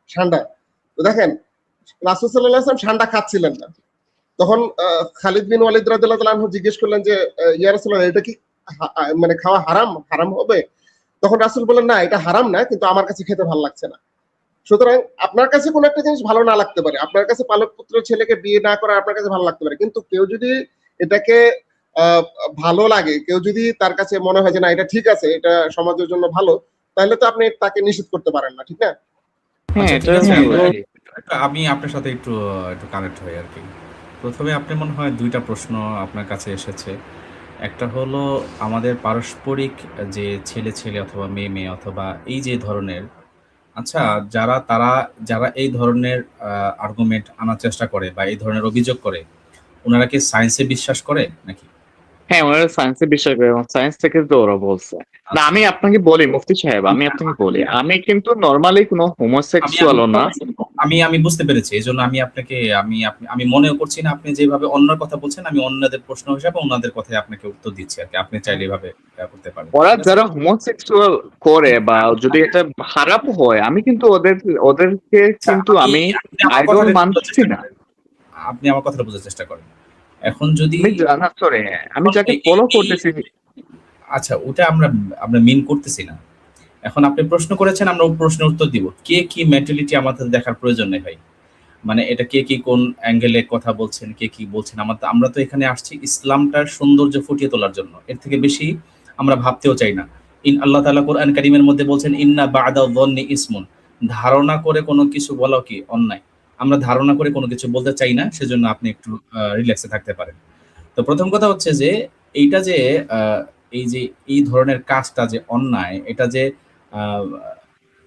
সান্ডা। তো দেখেন রাসূল সাল্লাল্লাহু আলাইহি ওয়াসাল্লাম সান্ডা খাচ্ছিলেন না, তখন খালিদ বিন ওয়ালিদ রাদিয়াল্লাহু তাআলা আনহু জিজ্ঞেস করলেন যে ইয়া রাসূলুল্লাহ এটা কি মানে খাওয়া হারাম হবে? তখন রাসূল বললেন না এটা হারাম না, কিন্তু আমার কাছে খেতে ভালো লাগছে না। সুতরাং আপনার কাছে কোনো একটা জিনিস ভালো না লাগতে পারে, আপনার কাছে পালক পুত্রের ছেলেকে বিয়ে না করা আপনার কাছে ভালো লাগতে পারে, কিন্তু কেউ যদি এটাকে ভালো লাগে, কেউ যদি তার কাছে মনে হয় যে না এটা ঠিক আছে, এটা সমাজের জন্য ভালো, তাহলে তো আপনি তাকে নিষেধ করতে পারেন না, ঠিক না? হ্যাঁ, আচ্ছা ঠিক এটা আছে, ঠিক। আমি আপনার সাথে একটু কানেক্ট হই আর কি। প্রথমে আপনি মনে হয় দুইটা প্রশ্ন আপনার কাছে এসেছে। একটা হলো আমাদের পারস্পরিক যে ছেলে ছেলে অথবা মেয়ে মেয়ে অথবা এই যে ধরনের, আচ্ছা যারা এই ধরনের আর্গুমেন্ট আনার চেষ্টা করে বা এই ধরনের অভিযোগ করে, ওনারা কি সায়েন্সে বিশ্বাস করে নাকি? হ্যাঁ, ওরা সায়েন্সে বিশ্বাস করে এবং সায়েন্স থেকে তো ওরা বলছে। না, আমি আপনাকে বলি মুফতি সাহেব, আমি আপনাকে বলি, আমি কিন্তু নরমালি কোনো আমি হোমোসেক্সুয়ালও না। আমি বুঝতে পেরেছি, এই জন্য আমি আপনাকে আমি মনেও করছি না আপনি যেভাবে অন্যের কথা বলছেন, আমি অন্যদের প্রশ্ন হিসাবে ওনাদের কথায় আপনাকে উত্তর দিচ্ছি আর কি। আপনি চাইলে এভাবে করতে পারেন, ওরা ঠিক আছে? যারা হোমোসেক্সুয়াল করে বা যদি এটা খারাপ হয়, আমি কিন্তু ওদেরকে আচ্ছা, কিন্তু আমি আপনি আমার আইডল কথাটা বোঝার মানছি চেষ্টা না। করেন। আপনি আমার কথাটা বোঝার চেষ্টা করেন। এখন যদি আমি জানা, সরি, আমি যাকে ফলো করতেছি। আচ্ছা ওটা আমরা মিন করতেছি না। এখন আপনি প্রশ্ন করেছেন, আমরা প্রশ্নের উত্তর দিব। কে কি মেন্টালিটি আমাদের দেখার প্রয়োজন নেই ভাই। মানে এটা কে কি কোন অ্যাঙ্গেলে কথা বলছেন, কে কি বলছেন, আমরা তো এখানে আসছি ইসলামটার সৌন্দর্য ফুটিয়ে তোলার জন্য। এর থেকে বেশি আমরা ভাবতেও চাই না। আল্লাহ তাআলা কোরআন কারীমের মধ্যে বলছেন ইন্না বা'দা যন্নি ইসমুন, ধারণা করে কোনো কিছু বলা কি অন্যায়। আমরা ধারণা করে কোনো কিছু বলতে চাই না, সেজন্য আপনি একটু রিল্যাক্সে থাকতে পারেন। তো প্রথম কথা হচ্ছে যে এইটা যে এই যে এই ধরনের কাজটা যে অন্যায়, এটা যে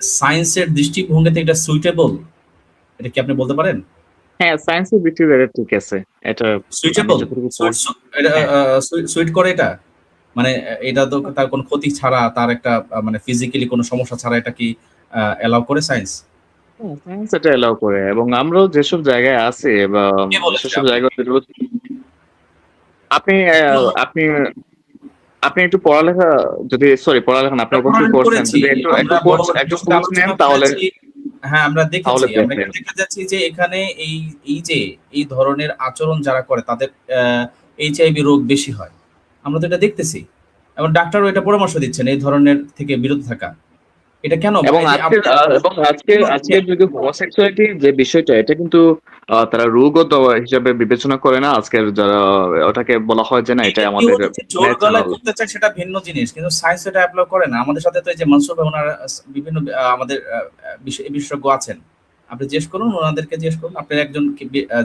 সায়েন্সের দৃষ্টিভঙ্গিতে এটা সুইটেবল, এটা কি আপনি বলতে পারেন? হ্যাঁ, সায়েন্সের দিক থেকে এটা ঠিক আছে। এটা আমি সুইটেবল, যতটুকু পড়ছি। এটা হ্যাঁ, সুইট করে এটা, মানে এটা তো তার কোনো ক্ষতি ছাড়া, তার একটা মানে ফিজিক্যালি কোনো সমস্যা ছাড়া এটা কি অ্যালাউ করে সায়েন্স? সায়েন্স এটা এলাও করে, এবং আমরাও যেসব জায়গায় আছি বা কে বলেছে সেসব আপনি? জায়গায় আপনি আপনি আপনি একটু পড়ালেখা, যদি সরি পড়ালেখা না, আপনি আমরা অবশ্যই পড়ালেখা করছেন, করেছি, যদি একটু আমরা বড় বড় একটু কিছুর সাথে খোঁজ নেন আলোচনা তাহলে করেছি। হ্যাঁ, আমরা তাহলে দেখেছি, আমরা দেখবেন। এটা দেখে যাচ্ছি যে এখানে এই এই যে এই ধরনের আচরণ যারা করে তাদের এইচআইভি রোগ বেশি হয়। আমরা তো এটা দেখতেছি। এবং ডাক্তারও এটা পরামর্শ দিচ্ছেন এই ধরনের থেকে বিরত থাকা। এটা কেন? এবং এই যে আজকের এবং আপনি আজকের যুগে হোমোসেক্সুয়ালিটি যে বিষয়টা, এটা কিন্তু তারা রোগও হিসাবে বিবেচনা করে না। আজকের যারা ওটাকে বলা হয় যে না, এটা এটাই কেউ আমাদের যদি জোর গলায় ন্যাচারাল। করতে চায় সেটা ভিন্ন জিনিস, কিন্তু সায়েন্স এটা অ্যাপ্লাই করে না। আমাদের সাথে তো এই যে মনসুর ভাই ওনারা বিভিন্ন আমাদের বিশেষজ্ঞ আছেন, আপনি জিজ্ঞেস করুন, ওনাদেরকে জিজ্ঞেস করুন, আপনি একজন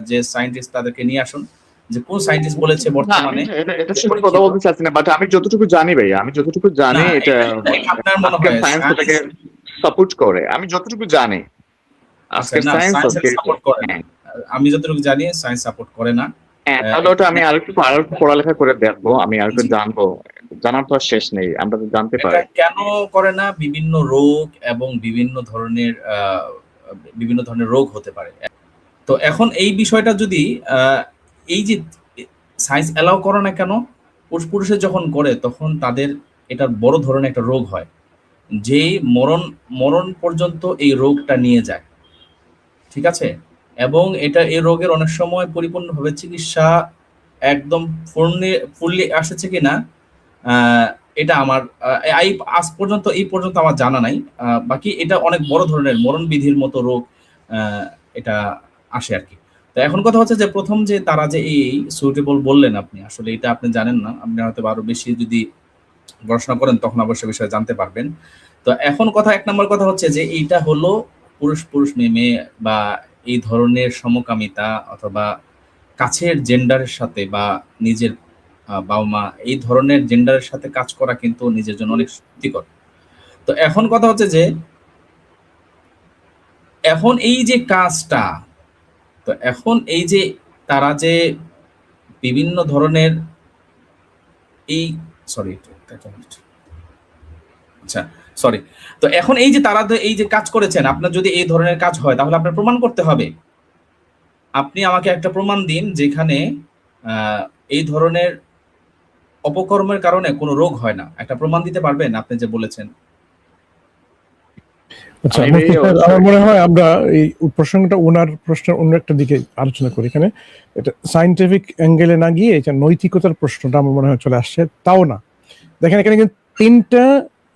যে সায়েন্টিস্ট তাদেরকে নিয়ে আসুন, যে কোন সায়েন্টিস্ট বলেছে না, আমি বর্তমানে এটা সম্পর্কে কথা পরীক্ষিত। বলতে চাচ্ছি না, বাট আমি যতটুকু জানি ভাই, আমি যতটুকু না, জানি এটা এটা আপনার মনে আজকের হয় সায়েন্স এটাকে সাপোর্ট করে, আমি যতটুকু জানি আচ্ছা, আজকের না, সায়েন্স সায়েন্স আজকে। সাপোর্ট করে না। হ্যাঁ, আমি যতটুকু জানি সায়েন্স সাপোর্ট করে না। হ্যাঁ, তাহলে ওটা আমি আরেকটু পড়ালেখা করে দেখবো, আমি আরেকটু জি। জানবো। জানার তো আর শেষ নেই, আমরা তো জানতে এটা পারি। কেন করে না? বিভিন্ন রোগ এবং বিভিন্ন ধরনের রোগ হতে পারে। তো এখন এই বিষয়টা যদি এই যে সায়েন্স অ্যালাউ করে না কেন, পুরুষে যখন করে তখন তাদের এটা বড় ধরনের একটা রোগ হয়, যে মরণ মরণ পর্যন্ত এই রোগটা নিয়ে যায়। ঠিক আছে? এবং এই রোগের অনেক সময় পরিপূর্ণভাবে চিকিৎসা একদম ফুললি আসছে কিনা, এটা আমার এই পর্যন্ত আমার জানা নাই। বাকি এটা অনেক বড় ধরনের মরণ বিধির মতো রোগ, এটা আসে আরকি। তো এখন কথা হচ্ছে যে ১ম যে তারা যে এই সুইটেবল বললেন আপনি, আসলে এটা আপনি জানেন না। আপনি হয়তোবা আরো বেশি যদি গবেষণা করেন তখন অবশ্যই বিষয়ে জানতে পারবেন। তো এখন কথা ১ নাম্বার কথা হচ্ছে যে এইটা হলো পুরুষ, মেয়ে বা এই ধরনের সমকামিতা অথবা কাছের জেন্ডারের সাথে বা নিজের বাবা-মা এই ধরনের জেন্ডারের সাথে কাজ করা কিন্তু নিজের জন্য অনেক ক্ষতিকর। তো এখন কথা হচ্ছে যে এখন এই যে কাজটা, তো এখন এই যে তারা যে বিভিন্ন ধরনের এই সরি আচ্ছা, সরি। তো এখন এই যে তারা এই যে কাজ করেছেন, আপনার যদি এই ধরনের কাজ হয় তাহলে আপনার প্রমাণ করতে হবে। আপনি আমাকে একটা প্রমাণ দিন যেখানে আহ, এই ধরনের অপকর্মের কারণে কোনো রোগ হয় না। একটা প্রমাণ দিতে পারবেন আপনি যে বলেছেন? আচ্ছা, আমি মুফতি ভাই সাহেব, আমার অবশ্যই। মনে হয় আমরা এই প্রসঙ্গটা ওনার প্রশ্নের অন্য একটা দিকে আলোচনা করি। এখানে এটা সায়েন্টিফিক অ্যাঙ্গেলে না গিয়ে এটা নৈতিকতার প্রশ্নটা আমার মনে হয় চলে আসছে। তাও না, দেখেন এখানে কিন্তু ৩টা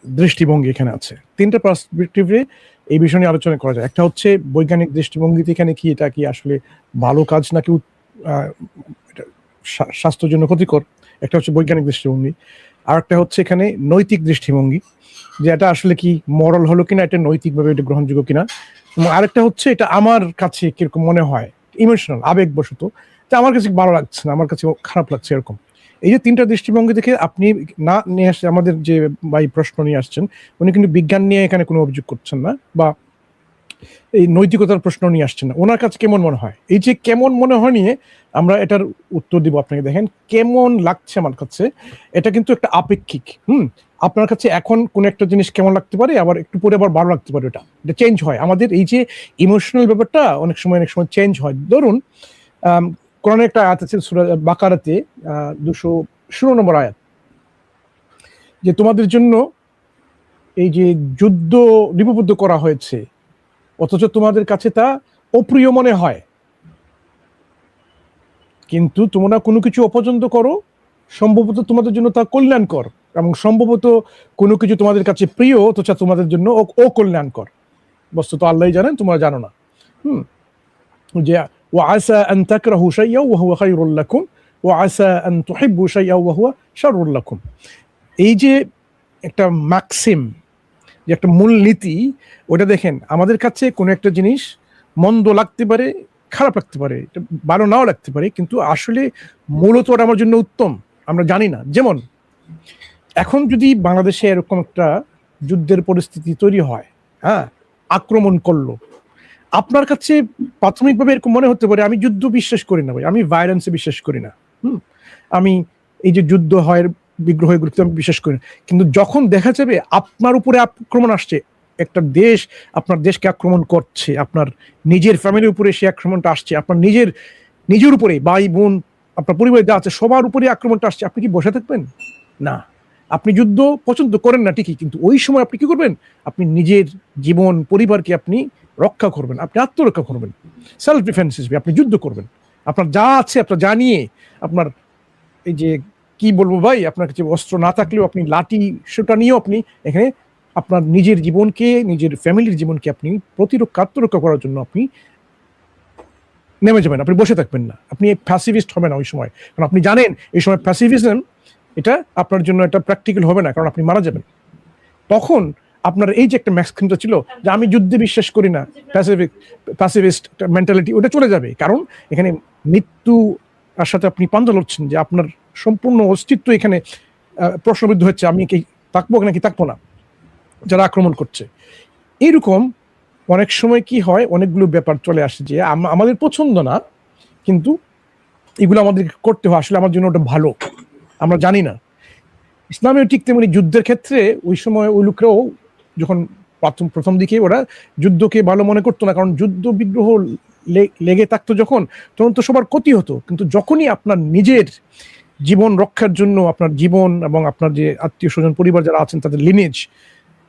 দৃষ্টিভঙ্গি এখানে আছে, ৩টা পার্সপেক্টিভে এই বিষয় নিয়ে আলোচনা করা যায়। একটা হচ্ছে বৈজ্ঞানিক দৃষ্টিভঙ্গিতে, এখানে কি এটা কি আসলে ভালো কাজ নাকি এটা স্বাস্থ্যের জন্য ক্ষতিকর, একটা হচ্ছে বৈজ্ঞানিক দৃষ্টিভঙ্গি। আর একটা হচ্ছে এখানে নৈতিক দৃষ্টিভঙ্গি, যে এটা আসলে কি মরাল হলো কিনা, এটা নৈতিকভাবে এটা গ্রহণযোগ্য কিনা। এবং আরেকটা হচ্ছে এটা আমার কাছে কিরকম মনে হয়, ইমোশনাল, আবেগবশত, যে আমার কাছে ভালো লাগছে না, আমার কাছে খারাপ লাগছে, এরকম। এই যে ৩টা দৃষ্টিভঙ্গি দেখে আপনি না নিয়ে আসছে, আমাদের যে ভাই প্রশ্ন নিয়ে আসছেন উনি কিন্তু বিজ্ঞান নিয়ে এখানে কোনো অভিযোগ করছেন না, বা এই নৈতিকতার প্রশ্ন নিয়ে আসছেন না। ওনার কাছে কেমন মনে হয়, এই যে কেমন মনে হয় নিয়ে আমরা এটার উত্তর দিব আপনাকে। দেখেন কেমন লাগছে আমার কাছে, এটা কিন্তু একটা আপেক্ষিক। আপনার কাছে এখন কোন একটা জিনিস কেমন লাগতে পারে, আবার একটু পরে আবার ভালো লাগতে পারে, এটা চেঞ্জ হয়। আমাদের এই যে ইমোশনাল ব্যাপারটা অনেক সময় চেঞ্জ হয়। ধরুন কোরআনের একটা আয়াত আছে সূরা বাকারাতে ২১৬ নম্বর আয়াত, যে তোমাদের জন্য এই যে যুদ্ধ লিপিবদ্ধ করা হয়েছে, অথচ তোমাদের কাছে তা অপ্রিয় মনে হয়, কিন্তু তোমরা কোনো কিছু অপছন্দ করো, সম্ভবত তোমাদের জন্য তা কল্যাণকর, এবং সম্ভবত কোনো কিছু তোমাদের কাছে প্রিয় অথচ তোমাদের জন্য অকল্যাণকর। বস্তুত আল্লাহ জানেন, তোমরা জানো না। যে ওয়াসা আন তাকরাহু শাইআন ওয়া হুয়া খায়রুল লাকুম ওয়া আসা আন তুহিব্বু শাইআন ওয়া হুয়া শাররুল লাকুম। এই যে একটা ম্যাক্সিম, যে একটা মূলনীতি, ওটা দেখেন আমাদের কাছে কোনো একটা জিনিস মন্দ লাগতে পারে, খারাপ লাগতে পারে, এটা ভালো নাও লাগতে পারে, কিন্তু আসলে মূলত ওটা আমার জন্য উত্তম, আমরা জানি না। যেমন এখন যদি বাংলাদেশে এরকম একটা যুদ্ধের পরিস্থিতি তৈরি হয়, হ্যাঁ, আক্রমণ করলো, আপনার কাছে প্রাথমিকভাবে এরকম মনে হতে পারে আমি যুদ্ধ বিশ্বাস করি না ভাই, আমি ভায়োলেন্সে বিশ্বাস করি না, আমি এই যে যুদ্ধ হয় বিগ্রহ এগুলোতে আমি বিশ্বাস করি না। কিন্তু যখন দেখা যাবে আপনার উপরে আক্রমণ আসছে, একটা দেশ আপনার দেশকে আক্রমণ করছে, আপনার নিজের ফ্যামিলির উপরে সে আক্রমণটা আসছে, আপনার নিজের উপরে, ভাই বোন, আপনার পরিবারে যা আছে সবার উপরে আক্রমণটা আসছে, আপনি কি বসে থাকবেন? না। আপনি যুদ্ধ পছন্দ করেন না ঠিকই, কিন্তু ওই সময় আপনি কি করবেন? আপনি নিজের জীবন পরিবারকে আপনি রক্ষা করবেন, আপনি আত্মরক্ষা করবেন, সেলফ ডিফেন্স হিসেবে আপনি যুদ্ধ করবেন। আপনার যা আছে, আপনার যা নিয়ে, আপনার এই যে কি বলবো ভাই, আপনার কাছে অস্ত্র না থাকলেও আপনি লাঠি সেটা নিয়েও আপনি এখানে আপনার নিজের জীবনকে, নিজের ফ্যামিলির জীবনকে আপনি প্রতিরক্ষা, আত্মরক্ষা করার জন্য আপনি নেমে যাবেন, আপনি বসে থাকবেন না, আপনি প্যাসিভিস্ট হবেন না ওই সময়। কারণ আপনি জানেন এই সময় প্যাসিভিজম এটা আপনার জন্য এটা প্র্যাকটিক্যাল হবে না, কারণ আপনি মারা যাবেন। তখন আপনার এই যে একটা ম্যাক্সিমটা ছিল যে আমি যুদ্ধে বিশ্বাস করি না, প্যাসিভিস্ট মেন্টালিটি, ওটা চলে যাবে। কারণ এখানে মৃত্যু আর সাথে আপনি পাঞ্জা লড়ছেন, যে আপনার সম্পূর্ণ অস্তিত্ব এখানে প্রশ্নবিদ্ধ হচ্ছে, আমি কি থাকবো নাকি থাকবো না, যারা আক্রমণ করছে। এইরকম অনেক সময় কি হয়, অনেকগুলো ব্যাপার চলে আসে যে আমাদের পছন্দ না, কিন্তু এগুলো আমাদের করতে হয়, আসলে আমার জন্য ওটা ভালো, আমরা জানি না। ইসলামেও ঠিক তেমনি যুদ্ধের ক্ষেত্রে ওই সময় ওই লোকরাও যখন প্রথম দিকে ওরা যুদ্ধকে ভালো মনে করতো না, কারণ যুদ্ধ বিগ্রহ লেগে থাকতো যখন, তখন তো সবার ক্ষতি হতো। কিন্তু যখনই আপনার নিজের জীবন রক্ষার জন্য, আপনার জীবন এবং আপনার যে আত্মীয় স্বজন পরিবার যারা আছেন তাদের লিনেজ,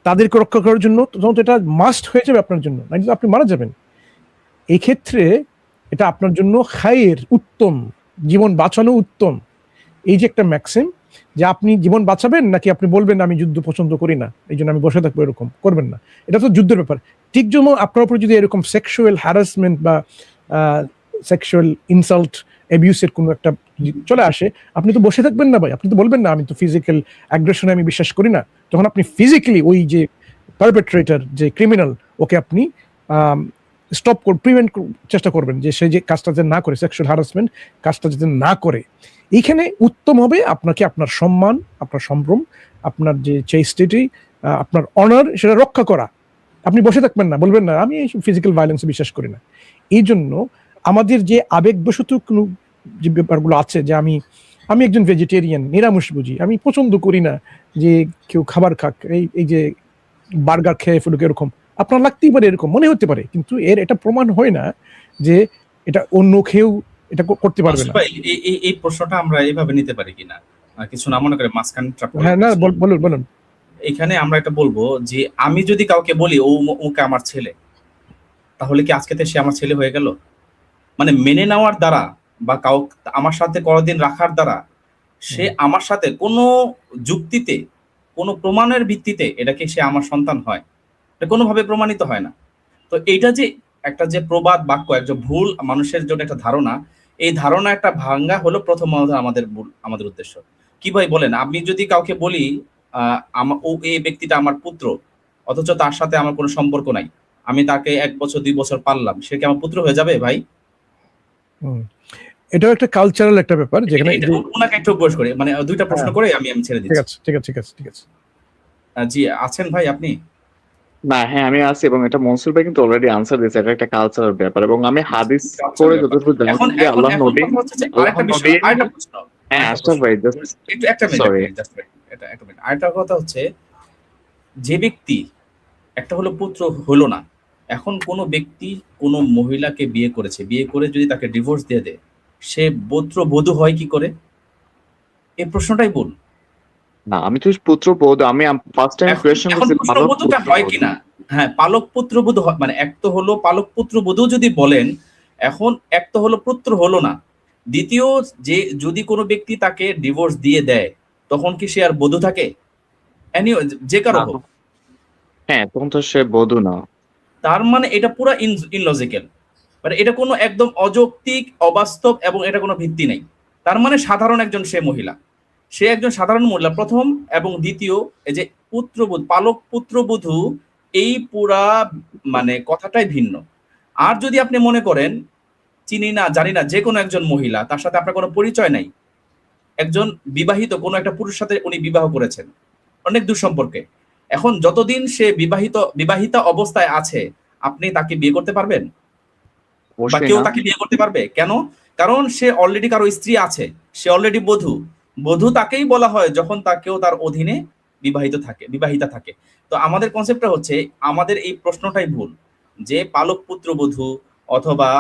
তাদেরকে রক্ষা করার জন্য, তখন তো এটা মাস্ট হয়ে যাবে আপনার জন্য, না আপনি মারা যাবেন। এই ক্ষেত্রে এটা আপনার জন্য খায়ের, উত্তম, জীবন বাঁচানো উত্তম। এই যে একটা ম্যাক্সিম, যে আপনি জীবন বাঁচাবেন নাকি আপনি বলবেন আমি যুদ্ধ পছন্দ করি না এই জন্য আমি বসে থাকবো, এরকম করবেন না। এটা তো যুদ্ধের ব্যাপার। ঠিক যেমন আপনার উপর যদি এরকম সেক্সুয়াল হ্যারাসমেন্ট বা সেক্সুয়াল ইনসাল্ট, অ্যাবিউসের কোনো একটা চলে আসে, আপনি তো বসে থাকবেন না ভাই, আপনি তো বলবেন না আমি তো ফিজিক্যাল অ্যাগ্রেশনে আমি বিশ্বাস করি না। তখন আপনি ফিজিক্যালি ওই যে পারপেট্রেটর, যে ক্রিমিনাল, ওকে আপনি স্টপ প্রিভেন্ট চেষ্টা করবেন, যে সে যে কাজটা যাতে না করে, সেক্সুয়াল হ্যারাসমেন্ট কাজটা যাতে না করে। এইখানে উত্তম হবে আপনাকে আপনার সম্মান, আপনার সম্ভ্রম, আপনার যে চেস্টিটি, আপনার অনার, সেটা রক্ষা করা। আপনি বসে থাকবেন না, বলবেন না আমি ফিজিক্যাল ভায়োলেন্সে বিশ্বাস করি না। এই জন্য আমাদের যে আবেগবশত কোনো যে ব্যাপারগুলো আছে, যে আমি একজন ভেজিটেরিয়ান, নিরামিষ বুঝি, আমি পছন্দ করি না যে কেউ খাবার খাক, এই যে বার্গার খেয়ে ফেলুক, এরকম আপনার লাগতেই পারে, এরকম মনে হতে পারে, কিন্তু এটা প্রমাণ হয় না যে এটা অন্য কেউ এটা করতে পারবে না। এই প্রশ্নটা আমরা এইভাবে নিতে পারি কিনা, কিছু না মনে করে মাঝখানে হ্যাঁ, না বলুন। এখানে আমরা এটা বলবো যে আমি যদি কাউকে বলি ওকে আমার ছেলে, তাহলে কি আজকে সে আমার ছেলে হয়ে গেল? মানে মেনে নেওয়ার দ্বারা বা আমার সাথে কতদিন রাখার দ্বারা সে আমার সাথে কোনো যুক্তিতে, কোনো প্রমাণের ভিত্তিতে এটাকে সে আমার সন্তান হয়, এটা কোনোভাবে প্রমাণিত হয় না। তো এইটা যে একটা যে প্রবাদ বাক্য, একটা ভুল মানুষের জন্য একটা ধারণা, এই ধারণা একটা ভাঙ্গা হলো প্রথম আমাদের উদ্দেশ্য। কি ভাই বলেন, আমি যদি কাউকে বলি এই ব্যক্তিটা আমার পুত্র, অথচ তার সাথে আমার কোনো সম্পর্ক নাই, আমি তাকে 1 বছর 2 বছর পাললাম, সে কি আমার পুত্র হয়ে যাবে ভাই? এটাও একটা কালচারাল একটা ব্যাপার, যেখানে ওনাকে একটু বয়স করে, মানে দুইটা প্রশ্ন করে আমি ছেড়ে দিচ্ছি। ঠিক আছে। জি, আছেন ভাই আপনি? না, হ্যাঁ আমি আছি, এবং এটা মনসুর ভাই কিন্তু অলরেডি আনসার দিয়েছে, এটা একটা কালচারাল ব্যাপার। এবং আমি হাদিস করে যতটুকু জানি যে আল্লাহ নবী, হ্যাঁ আশরাফ ভাই একটা মিনিট, আরেকটা কথা হচ্ছে, যে ব্যক্তি একটা হলো পুত্র হলো না, এখন কোনো ব্যক্তি কোনো মহিলাকে বিয়ে করেছে, বিয়ে করে যদি তাকে ডিভোর্স দিয়ে দেয়, সে পুত্রবধূ হয় কি করে? এই প্রশ্নটাই বল না। আমি তো পুত্রবধূ, আমি ফার্স্ট টাইম কোয়েশ্চেন করছি পুত্রবধূটা হয় কিনা। হ্যাঁ, পালক পুত্রবধূ হয়, মানে এক তো হলো পালক পুত্রবধূ যদি বলেন, এখন এক তো হলো পুত্র হলো না, দ্বিতীয় যে যদি কোনো ব্যক্তি তাকে ডিভোর্স দিয়ে দেয়, তখন কি সে আর বধূ থাকে? যে কারো হোক, হ্যাঁ তখন তো সে বধূ না। তার মানে এটা পুরো ইনলজিক্যাল, মানে এটা কোনো একদম অযৌক্তিক, অবাস্তব, এবং এটা কোনো ভিত্তি নেই। তার মানে সাধারণ একজন সে মহিলা, সে একজন সাধারণ মহিলা প্রথম, এবং দ্বিতীয় এই যে পুত্রবধূ, পালক পুত্রবধূ, এই পুরা মানে কথাটাই ভিন্ন। আর যদি আপনি মনে করেন চিনি না জানি না যে কোনো একজন মহিলা, তার সাথে আপনার কোনো পরিচয় নাই, একজন বিবাহিত কোনো একটা পুরুষের সাথে উনি বিবাহ করেছেন অনেক দূর সম্পর্কে, এখন যতদিন সে বিবাহিতা অবস্থায় আছে আপনি তাকে বিয়ে করতে পারবেন বা অবশ্যই কেউ না। তাকে বিয়ে করতে পারবে? কেন? কারণ সে অলরেডি কারো স্ত্রী আছে, সে অলরেডি বধূ। বধূ তাকেই বলা হয় যখন কেউ তার অধীনে বিবাহিতা থাকে। তো আমাদের কনসেপ্টটা হচ্ছে, আমাদের এই প্রশ্নটাই ভুল, যে পালক পুত্র বধূ অথবা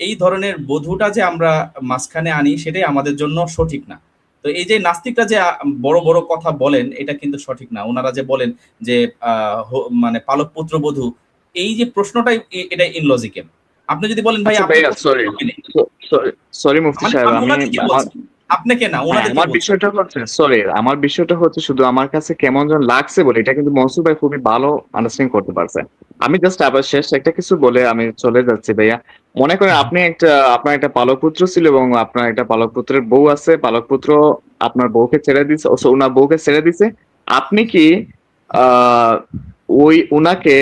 এই ধরনের বধূটা যে আমরা মাঝখানে আনি সেটাই আমাদের জন্য সঠিক না। তো এই যে নাস্তিকরা যে বড় বড় কথা বলেন, এটা কিন্তু সঠিক না। ওনারা যে বলেন যে মানে পালক পুত্র বধূ, এই যে প্রশ্নটাই এটা ইনলজিক্যাল। আপনি যদি বলেন ভাই আচ্ছা আপনি ভাইয়া, সরি সরি মুফতি মানে সাহেব, আমি আমি ওনাদেরকে বলছি, আপনাকে না হ্যাঁ, ওনাদেরকে আমার বলছি। বিষয়টা হচ্ছে, সরি, আমার বিষয়টা হচ্ছে শুধু আমার কাছে কেমন যেন লাগছে বলে, এটা কিন্তু মনসুর ভাই খুবই ভালো আন্ডারস্ট্যান্ড করতে পারছে। আমি জাস্ট আবার শেষ একটা কিছু বলে আমি চলে যাচ্ছি ভাইয়া। মনে করেন আপনার একটা পালক পুত্র ছিল এবং আপনার একটা পালক পুত্রের বউ আছে, পালক পুত্র আপনার বউকে ছেড়ে দিছে, ওনার বউকে ছেড়ে দিছে, আপনি কি আহ ওনাকে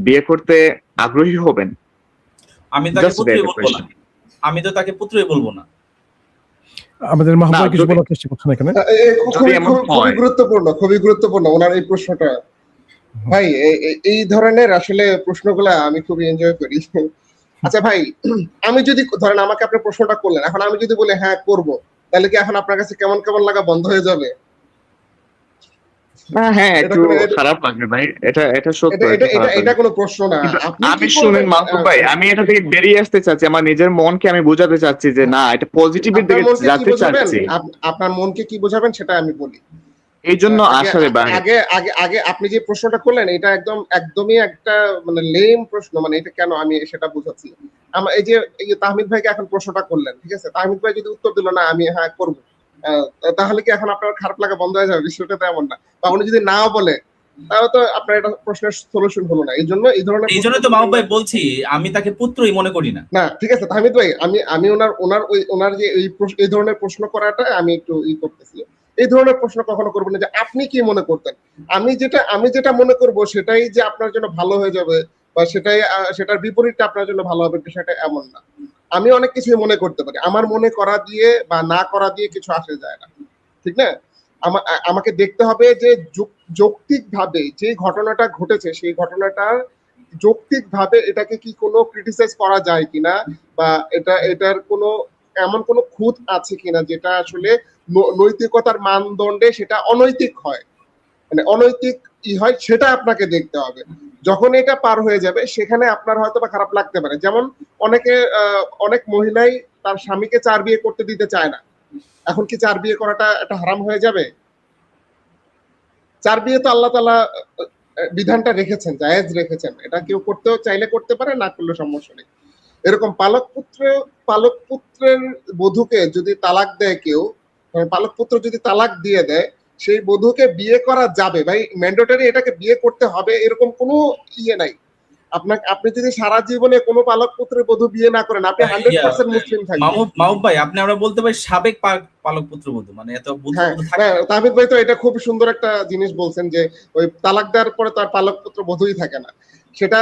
বিয়ে করতে আগ্রহী হবেন? আমি তাকে জাস্ট পুত্রই দ্যাট বলবো না, কোয়েশ্চেন। আমি তো তাকে পুত্রই বলবো না। আমাদের না, মাহবুব কিছু যদি বলার চেষ্টা করছেন এখানে। যদি খুবই এমন খুবই খুবই হয়, গুরুত্বপূর্ণ, খুবই গুরুত্বপূর্ণ ওনার এই প্রশ্নটা। ভাই এই ধরনের আসলে প্রশ্নগুলা আমি খুবই এনজয় করি। আচ্ছা ভাই, আমি যদি ধরেন আমাকে আপনি প্রশ্নটা করলেন, এখন আমি যদি বলি হ্যাঁ করব, তাহলে কি এখন আপনার কাছে কেমন কেমন লাগা বন্ধ হয়ে যাবে? হ্যাঁ, এটা একটু কোনো খারাপ লাগবে ভাই, এটা সত্য, এটা একটু এটা এটা খারাপ এটা লাগবে। কোনো প্রশ্ন না। কিন্তু আপনি আমি কি শুনেন করবেন? মাহবুব ভাই, আমি এটা থেকে বেরিয়ে আসতে চাচ্ছি, আমার নিজের মনকে আমি বোঝাতে চাচ্ছি যে না, এটা পজিটিভের আপনার দিকে মনকে কি যেতে বোঝাবেন? চাচ্ছি, আপনার মনকে কি বোঝাবেন সেটা আমি বলি। এই জন্য আগে আসলে ভাই। আগে আগে আগে আপনি যে প্রশ্নটা করলেন এটা একদমই একটা মানে লেম প্রশ্ন, মানে এটা কেন আমি সেটা বুঝাচ্ছি। এই যে তাহমিদ ভাইকে এখন প্রশ্নটা করলেন, ঠিক আছে, তাহমিদ ভাই যদি উত্তর দিল না আমি হ্যাঁ করবো, তাহলে কি এখন আপনার খারাপ লাগা বন্ধ হয়ে যাবে? বিষয়টা তো এমন না। বা উনি যদি নাও বলে, তাহলে তো আপনার এটা প্রশ্নের সলিউশন হলো না। এই জন্য এই ধরনের এই প্রশ্ন জন্য তো মাহবুব ভাই বলছি, আমি তাকে পুত্রই মনে করি না। না, ঠিক আছে তাহমিদ ভাই, আমি ওনার যে এই ধরনের প্রশ্ন করাটা আমি একটু করতেছি। এই ধরনের প্রশ্ন কখনো করবেন না যে আপনি কি মনে করতেন। আমি যেটা মনে করব সেটাই যে আপনার জন্য ভালো হয়ে যাবে, বা সেটার বিপরীতটা আপনার জন্য ভালো হবে বিষয়টা এমন না। আমি অনেক কিছুই মনে করতে পারি, আমার মনে করা দিয়ে বা না করা দিয়ে কিছু আসে যায় না, ঠিক না? আমাকে দেখতে হবে যে যৌক্তিকভাবে যে ঘটনাটা ঘটেছে সেই ঘটনাটার যৌক্তিকভাবে এটাকে কি কোনো ক্রিটিসাইজ করা যায় কিনা, বা এটার কোনো এমন কোনো খুঁত আছে কিনা যেটা আসলে নৈতিকতার মানদণ্ডে সেটা অনৈতিক হয়, মানে অনৈতিক হয়, সেটা আপনাকে দেখতে হবে। যখন এটা পার হয়ে যাবে সেখানে আপনার হয়তো বা খারাপ লাগতে পারে। যেমন অনেক মহিলাই তার স্বামীকে 4 বিয়ে করতে দিতে চায় না। এখন কি 4 বিয়ে করাটা একটা হারাম হয়ে যাবে? 4 বিয়ে তো আল্লাহ তাআলা বিধানটা রেখেছেন, জায়েজ রেখেছেন। এটা কেউ করতেও চাইলে করতে পারে, না করলে সমস্যা নেই। এরকম পালক পুত্রের বধূকে যদি তালাক দেয় কেউ, পালক পুত্র যদি তালাক দিয়ে দেয়, সেই বধূকে বিয়ে করা যাবে ভাই, ম্যান্ডেটরি এটাকে বিয়ে করতে হবে এরকম কোনো নাই। আপনি যদি সারা জীবনে কোনো পালক পুত্রের বধূ বিয়ে না করেন, আপনি 100% মুসলিম থাকবেন। মাহবুব ভাই, আপনি আমরা বলতে পারি সাবেক পালক পুত্রবধূ, মানে এত বধূ হ্যাঁ, থাকে না। তাহমিদ ভাই তো এটা খুব সুন্দর একটা জিনিস বলছেন যে ওই তালাক দেওয়ার পরে তার পালক পুত্র বধূই থাকে না। সেটা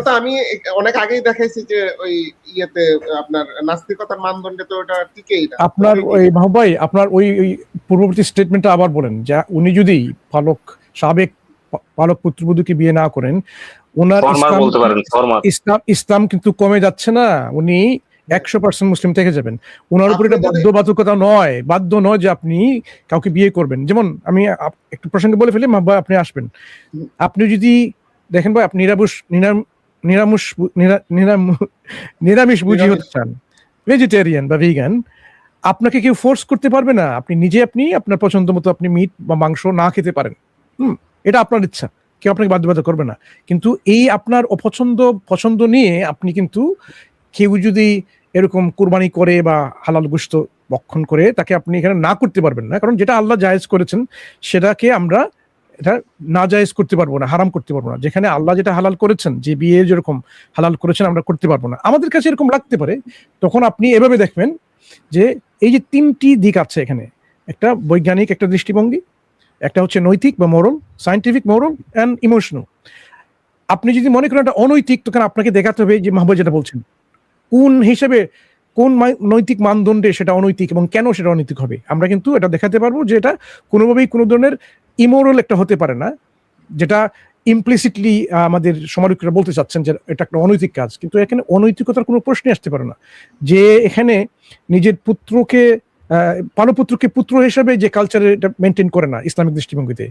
তো আমি অনেক আগেই দেখাইছি যে ওই ইয়েতে আপনার নাস্তিকতার মানদণ্ডে তো ওটা টিকেই না। আপনার ওই মাহবুব ভাই, আপনার ওই পূর্ববর্তী স্টেটমেন্টটা আবার বলেন, যে উনি যদি সাবেক পালক পুত্রবধূকে বিয়ে না করেন, ওনার ইসলাম কিন্তু কমে যাচ্ছে না, উনি 100% মুসলিম থেকে যাবেন। ওনার উপর এটা বাধ্য নয় যে আপনি কাউকে বিয়ে করবেন। যেমন আমি একটু প্রসঙ্গে বলে ফেলি, মাহবুব ভাই আপনি আসবেন, আপনি যদি দেখেন ভাই আপনি নিরামিষ বুঝি হতে চান, ভেজিটেরিয়ান বা ভিগান, আপনাকে কেউ ফোর্স করতে পারবে না। আপনি আপনার পছন্দ মতো আপনি মিট বা মাংস না খেতে পারেন। এটা আপনার ইচ্ছা, কেউ আপনাকে বাধ্য করবে না। কিন্তু এই আপনার পছন্দ নিয়ে আপনি কিন্তু, কেউ যদি এরকম কুরবানি করে বা হালাল গোশত ভক্ষণ করে, তাকে আপনি এখানে না করতে পারবেন না। কারণ যেটা আল্লাহ জায়েজ করেছেন সেটাকে আমরা এটা না জায়েজ করতে পারবো না, হারাম করতে পারবো না। যেখানে আল্লাহ যেটা হালাল করেছেন, যে বিয়ে যেরকম হালাল করেছেন, আমরা করতে পারবো না। আমাদের কাছে এরকম লাগতে পারে, তখন আপনি এভাবে দেখবেন যে এই যে 3টি দিক আছে এখানে, একটা বৈজ্ঞানিক একটা দৃষ্টিভঙ্গি, একটা হচ্ছে নৈতিক বা moral, scientific moral and emotional. আপনি যদি মনে করেন এটা অনৈতিক, তখন আপনাকে দেখাতে হবে যে মাহবুব যেটা বলছেন কোন হিসেবে, কোন নৈতিক মানদণ্ডে সেটা অনৈতিক এবং কেন সেটা অনৈতিক হবে। আমরা কিন্তু এটা দেখাতে পারবো যে এটা কোনোভাবেই কোনো ধরনের ইমোরাল একটা হতে পারে না, যেটা ইমপ্লিসিটলি আমাদের সমালোচকরা বলতে চাচ্ছেন যে এটা একটা অনৈতিক কাজ। কিন্তু এখানে অনৈতিকতার কোনো প্রশ্নই আসতে পারে না। যে এখানে নিজের পুত্রকে পালপুত্রকে পুত্র হিসেবে যে কালচারে এটা মেনটেন করে না ইসলামিক দৃষ্টিভঙ্গিতে,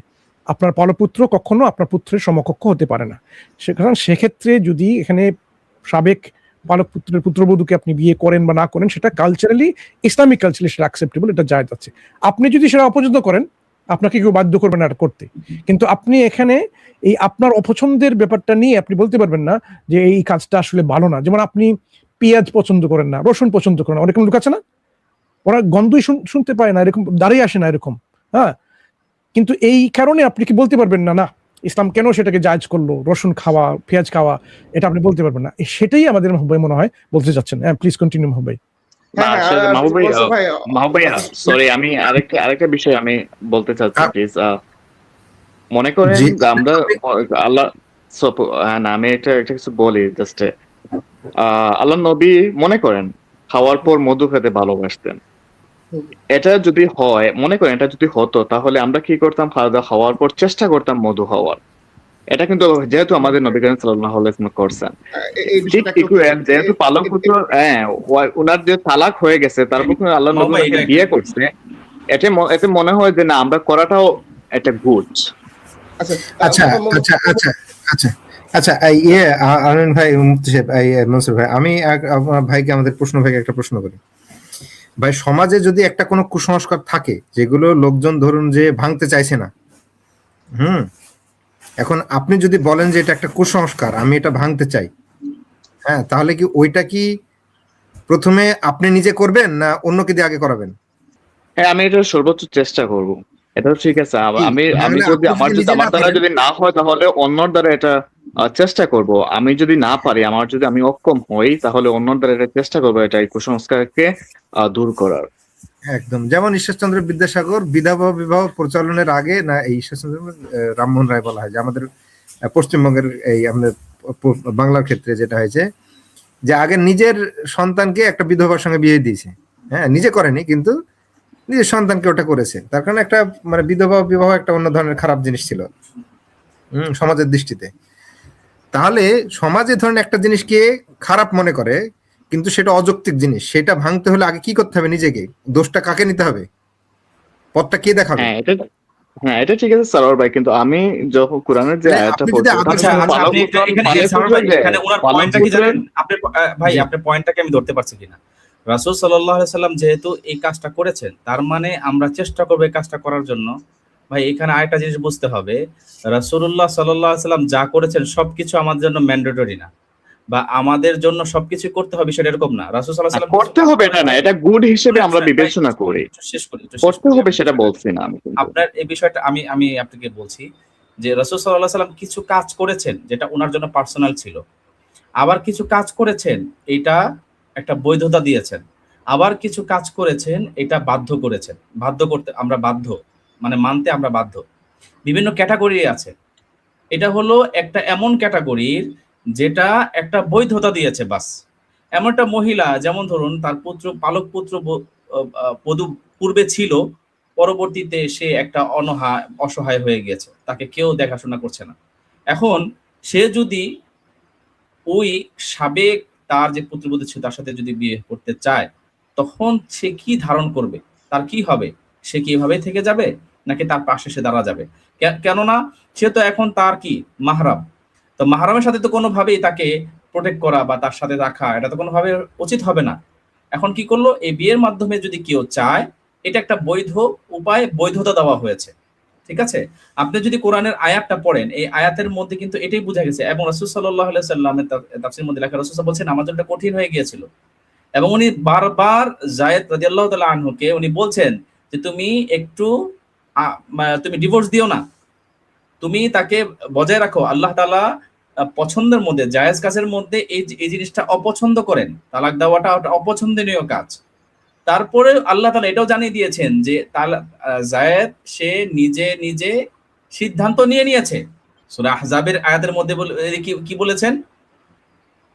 আপনার পালপুত্র কখনো আপনার পুত্রের সমকক্ষ হতে পারে না। সুতরাং সেক্ষেত্রে যদি এখানে সাবেক পালক পুত্রের পুত্রবধূকে আপনি বিয়ে করেন বা না করেন, সেটা কালচারালি, ইসলামিক কালচারালি সেটা অ্যাকসেপ্টেবল, এটা জায়েজ আছে। আপনি যদি সেটা অপছন্দ করেন, আপনাকে কেউ বাধ্য করবে না এটা করতে। কিন্তু আপনি এখানে এই আপনার অপছন্দের ব্যাপারটা নিয়ে আপনি বলতে পারবেন না যে এই কাজটা আসলে ভালো না। যেমন আপনি পেঁয়াজ পছন্দ করেন না, রসুন পছন্দ করেন না, অনেক লোক আছে না, ওরা গন্ধই শুনতে পায় না, এরকম দাঁড়িয়ে আসে না এরকম, হ্যাঁ। কিন্তু এই কারণে আপনি কি বলতে পারবেন না না ইসলাম কেন সেটাকে জায়েজ করলো, রসুন খাওয়া, পেঁয়াজ খাওয়া, এটা আপনি বলতে পারবেন না। সেটাই আমাদের মাহবুব ভাই মনে হয় বলতে চাচ্ছেন। হ্যাঁ, প্লিজ কন্টিনিউ মাহবুব ভাই। না, হ্যাঁ আসলে মাহবুব ভাই, বলছো ভাই। মাহবুব ভাই, সরি, আমি আরেকটা বিষয় আমি বলতে চাচ্ছি প্লিজ। মনে করেন জি আমরা আল্লাহ না, আমি একটা কিছু বলি জাস্ট। আল্লাহ নবী মনে করেন খাওয়ার পর মধু খেতে ভালোবাসতেন। এটা যদি হয়, মনে করেন এটা যদি হতো, তাহলে আমরা কি করতাম? খাওয়া দাওয়া খাওয়ার পর চেষ্টা করতাম মধু হওয়ার। এটা কিন্তু যেহেতু আমাদের নবী করিম সাল্লাল্লাহু আলাইহি ওয়াসাল্লাম করছেন, এই ঠিক বিষয়টা একটু ইকুয়াল। যেহেতু পালক পুত্র, হ্যাঁ, ওনার যে তালাক হয়ে গেছে, তারপর আল্লাহ নবী বাবা, ওনাকে এটা বিয়ে করছে, এতে মনে হয় যে না, আমরা করাটাও একটা গুড। আচ্ছা আচ্ছা আচ্ছা আচ্ছা আচ্ছা আচ্ছা আনন্দ ভাই, মুফতি সাহেব, মনসুর ভাই, আমি আমার ভাইকে, আমাদের প্রশ্ন ভাইকে একটা প্রশ্ন করি। ভাই, সমাজে যদি একটা কোনো কুসংস্কার থাকে যেগুলো লোকজন ধরুন যে ভাঙতে চাইছে না, এখন আপনি যদি বলেন যে এটা একটা কুসংস্কার, আমি এটা ভাঙতে চাই, হ্যাঁ, তাহলে কি ওইটা কি প্রথমে আপনি নিজে করবেন না অন্যকে দিয়ে আগে করাবেন? হ্যাঁ, আমি এটা সর্বোচ্চ চেষ্টা করব। এটাও ঠিক আছে। আমি যদি আমার দ্বারা যদি না হয়, তাহলে অন্যর দ্বারা এটা চেষ্টা করব। আমি যদি না পারি, আমি অক্ষম হই, তাহলে অন্যর দ্বারা এটা চেষ্টা করবো, এটা এই কুসংস্কারকে দূর করার। একদম, যেমন ঈশ্বরচন্দ্র বিদ্যাসাগর বিধবা বিবাহ প্রচলনের আগে, না এই ঈশ্বরচন্দ্র রামমোহন রায় বলা হয় যে আমাদের পশ্চিমবঙ্গের এই আমাদের বাংলার ক্ষেত্রে যেটা হয়েছে যে আগে নিজের সন্তানকে একটা বিধবার সঙ্গে বিয়ে দিয়েছে, হ্যাঁ, নিজে করেনি কিন্তু নিজের সন্তানকে ওটা করেছে। তার কারণে একটা মানে বিধবা বিবাহ একটা অন্য ধরনের খারাপ জিনিস ছিল সমাজের দৃষ্টিতে। তাহলে সমাজে ধরেন একটা জিনিসকে খারাপ মনে করে, কিন্তু সেটা অযৌক্তিক জিনিস, সেটা ভাঙতে হলে আগে কি করতে হবে? নিজেকে। দোষটা কাকে নিতে হবে? পথটা কে দেখাবে? হ্যাঁ, এটা ঠিক আছে সারোয়ার ভাই, কিন্তু আমি যখন কোরআনের যে আয়াতটা পড়ছি, আচ্ছা, আপনি এখানে ওনার পয়েন্টটা কি জানেন? আপনি ভাই, আপনার পয়েন্টটাকে আমি ধরতে পারছি কিনা। রাসূল সাল্লাল্লাহু আলাইহি সাল্লাম যেহেতু এই কাজটা করেছেন, তার মানে আমরা চেষ্টা করব এই কাজটা করার জন্য। ভাই, এখানে আরেকটা জিনিস বুঝতে হবে, রাসূলুল্লাহ সাল্লাল্লাহু আলাইহি সাল্লাম যা করেছেন সবকিছু আমাদের জন্য ম্যান্ডেটরি না, বা আমাদের জন্য সবকিছু করতে হবে সেটা এরকম না। রাসূল সাল্লাল্লাহু আলাইহি সাল্লাম করতে হবে এটা না, এটা গুড হিসেবে আমরা বিবেচনা করি। করতে হবে সেটা বলছি না আমি। আপনার এই বিষয়টা আমি আপনাকে বলছি যে রাসূল সাল্লাল্লাহু আলাইহি সাল্লাম কিছু কাজ করেছেন যেটা ওনার জন্য পার্সোনাল ছিল, আবার কিছু কাজ করেছেন এটা একটা বৈধতা দিয়েছেন, আবার কিছু কাজ করেছেন এটা বাধ্য করেছেন। বাধ্য করতে আমরা বাধ্য, মানে মানতে আমরা বাধ্য। বিভিন্ন ক্যাটাগরি আছে। এটা হলো একটা এমন ক্যাটাগরির যেটা একটা বৈধতা দিয়েছে, বাস। এমন একটা মহিলা, যেমন ধরুন তার পালক পুত্র পূর্বে ছিল, পরবর্তীতে সে একটা অসহায় হয়ে গিয়েছে, তাকে কেউ দেখাশোনা করছে না। এখন সে যদি ওই সাবেক তার যে পুত্রবধূ ছিল তার সাথে যদি বিয়ে করতে চায়, তখন সে কি ধারণ করবে? তার কি হবে? সে কি এভাবেই থেকে যাবে, নাকি তার পাশে সে দাঁড়া যাবে? কেননা সে তো এখন তার কি মাহরাম, তো মাহরামের সাথে তো কোনোভাবেই তাকে প্রোটেক্ট করা বা তার সাথে রাখা এটা তো কোনোভাবে উচিত হবে না। এখন কি করলো? এই বিয়ের মাধ্যমে যদি কেউ চায়, এটা একটা বৈধ উপায়, বৈধতা দেওয়া হয়েছে। ঠিক আছে, আপনি যদি কোরআনের আয়াতটা পড়েন, এই আয়াতের মধ্যে কিন্তু এটাই বোঝা গেছে। এবং রাসূল সাল্লাল্লাহু আলাইহি সাল্লামের তাফসীরের মধ্যে লেখা, রাসূল বলছেন আমার জন্য কঠিন হয়ে গিয়েছিল, এবং উনি বারবার যায়েদ রাদিয়াল্লাহু তাআলা আনহুকে উনি বলছেন যে তুমি একটু তুমি ডিভোর্স দিও না, তুমি তাকে বজায় রাখো। আল্লাহ তাআলা পছন্দের মধ্যে, জায়েজ কাজের মধ্যে এই জিনিসটা অপছন্দ করেন। তালাক দেওয়াটা অপছন্দনীয় কাজ। তারপরে আল্লাহ তাআলা এটাও জানিয়ে দিয়েছেন যে জায়েদ সে নিজে নিজে সিদ্ধান্ত নিয়েছে। সূরা আহজাবের আয়াতের মধ্যে কি বলেছেন?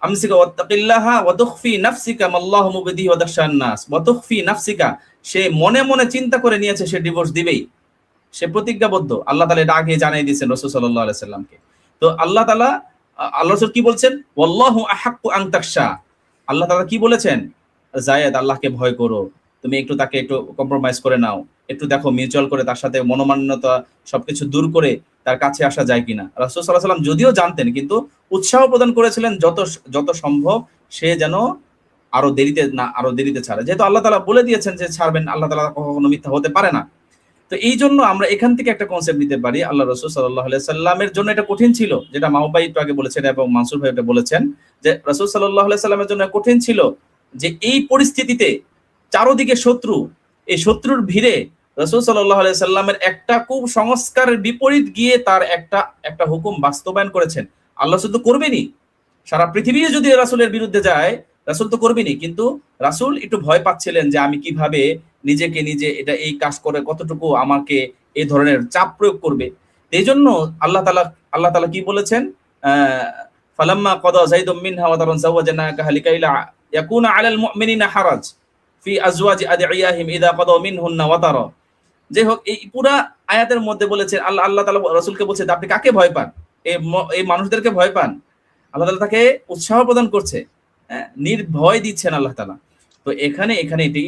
আমসিকা ওয়াত্তাকিল্লাহা ওয়া তুখফি নাফসিকা মাল্লাহু মুবদিহি ওয়া তাখশান নাস ওয়া তুখফি নাফসিকা, সে মনে মনে চিন্তা করে নিয়েছে সে ডিভোর্স দিবেই, সে প্রতিজ্ঞাবদ্ধ। আল্লাহ তাআলা এটা আগে জানিয়ে দিয়েছেন রাসূল সাল্লাল্লাহু আলাইহি সাল্লামকে। তো আল্লাহ তাআলা আল্লাহ রাসূল কি বলছেন? ওয়াল্লাহু আহাক্কু আন তাখশা, আল্লাহ তাআলা কি বলেছেন? জায়েদ, আল্লাহকে ভয় করো, তুমি একটু তাকে একটু কম্প্রোমাইজ করে নাও, একটু দেখো মিউচুয়াল করে তার সাথে মনোমান্যতা সবকিছু দূর করে তার কাছে আসা যায় কিনা। রাসূল সাল্লাল্লাহু আলাইহি সাল্লাম যদিও জানতেন, কিন্তু উৎসাহ প্রদান করেছিলেন যত সম্ভব সে যেন আরো দেরিতে ছাড়ে, যেহেতু আল্লাহ তাআলা বলে দিয়েছেন যে ছাড়বেন, আল্লাহ তাআলা কখনো মিথ্যা হতে পারে না। তো এই জন্য আমরা এখান থেকে একটা কনসেপ্ট নিতে পারি, আল্লাহ রাসূল সাল্লাল্লাহু আলাইহি সাল্লামের জন্য এটা কঠিন ছিল, যেটা মাহবুব ভাই একটু আগে বলেছেন এবং মানসুর ভাই এটা বলেছেন, যে রাসূল সাল্লাল্লাহু আলাইহি সাল্লামের জন্য কঠিন ছিল যে এই পরিস্থিতিতে চারদিকে শত্রু, এই শত্রুর ভিড়ে রাসূল সাল্লাল্লাহু আলাইহি সাল্লামের একটা কুসংস্কারের বিপরীত গিয়ে তার একটা হুকুম বাস্তবায়ন করেছেন। আল্লাহ শুধু করবেনই, সারা পৃথিবী যদি রাসূলের বিরুদ্ধে যায় রাসূল তো করবেনই, কিন্তু রাসূল একটু ভয় পাচ্ছিলেন যে আমি কিভাবে নিজেকে নিজে এই কাজ করে কতটুকু আমাকে এই ধরনের চাপ প্রয়োগ করবে। এই জন্য আল্লাহ তাআলা কি বলেছেন? ফালাম্মা কাদা যাইদুম মিনহা ওয়াতারান যাওয়াজনাকা লিকাইলা ইয়াকুনা আলাল মুমিনিনা হারাজ ফি আজওয়াজি আদিয়াহিম ইযা কাদাউ মিনহুন্না ওয়াতারা। যে হোক, এই পুরা আয়াতের মধ্যে বলেছেন আল্লাহ তাআলা রাসূলকে বলছে আপনি কাকে ভয় পান? এই মানুষদেরকে ভয় পান। আল্লাহ তাআলা তাকে উৎসাহ প্রদান করছে, নির্ভয় দিচ্ছেন আল্লাহ তাআলা। তো এখানে এটি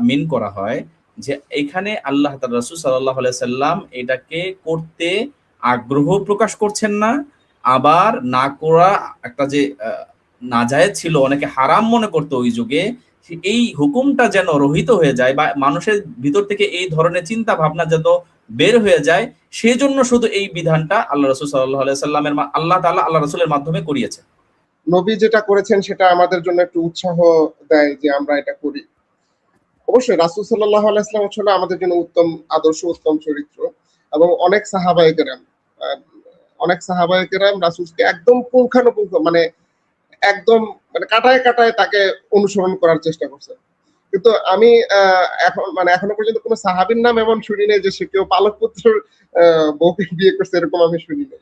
মিন করা হয় যে এখানে আল্লাহ তাআলা রাসূল সাল্লাল্লাহু আলাইহি সাল্লাম এটাকে করতে আগ্রহ প্রকাশ করছেন না, আবার না করা একটা যে নাজায়েজ ছিল, অনেকে হারাম মনে করতো ওই যুগে, এই হুকুমটা যেন রহিত হয়ে যায় বা মানুষের ভিতর থেকে এই ধরনের চিন্তা ভাবনা যত বের হয়ে যায়, সেজন্য শুধু এই বিধানটা আল্লাহ রাসূল সাল্লাল্লাহু আলাইহি সাল্লামের আল্লাহ তাআলা আল্লাহ রাসূলের মাধ্যমে করিয়েছে। নবী যেটা করেছেন সেটা আমাদের জন্য একটু উৎসাহ দেয় যে আমরা এটা করি। অবশ্যই রাসূল সাল্লাল্লাহু আলাইহি ওয়াসাল্লাম ছিল আমাদের জন্য উত্তম আদর্শ, উত্তম চরিত্র, এবং অনেক সাহাবায়ে কেরাম রাসূলকে একদম পুঙ্খানুপুঙ্খ একদম কাটায় কাটায় তাকে অনুসরণ করার চেষ্টা করছেন। কিন্তু আমি এখনো পর্যন্ত কোনো সাহাবীর নাম এমন শুনি নাই যে সে কেউ পালক পুত্রের বউকে বিয়ে করছে, এরকম আমি শুনি নাই।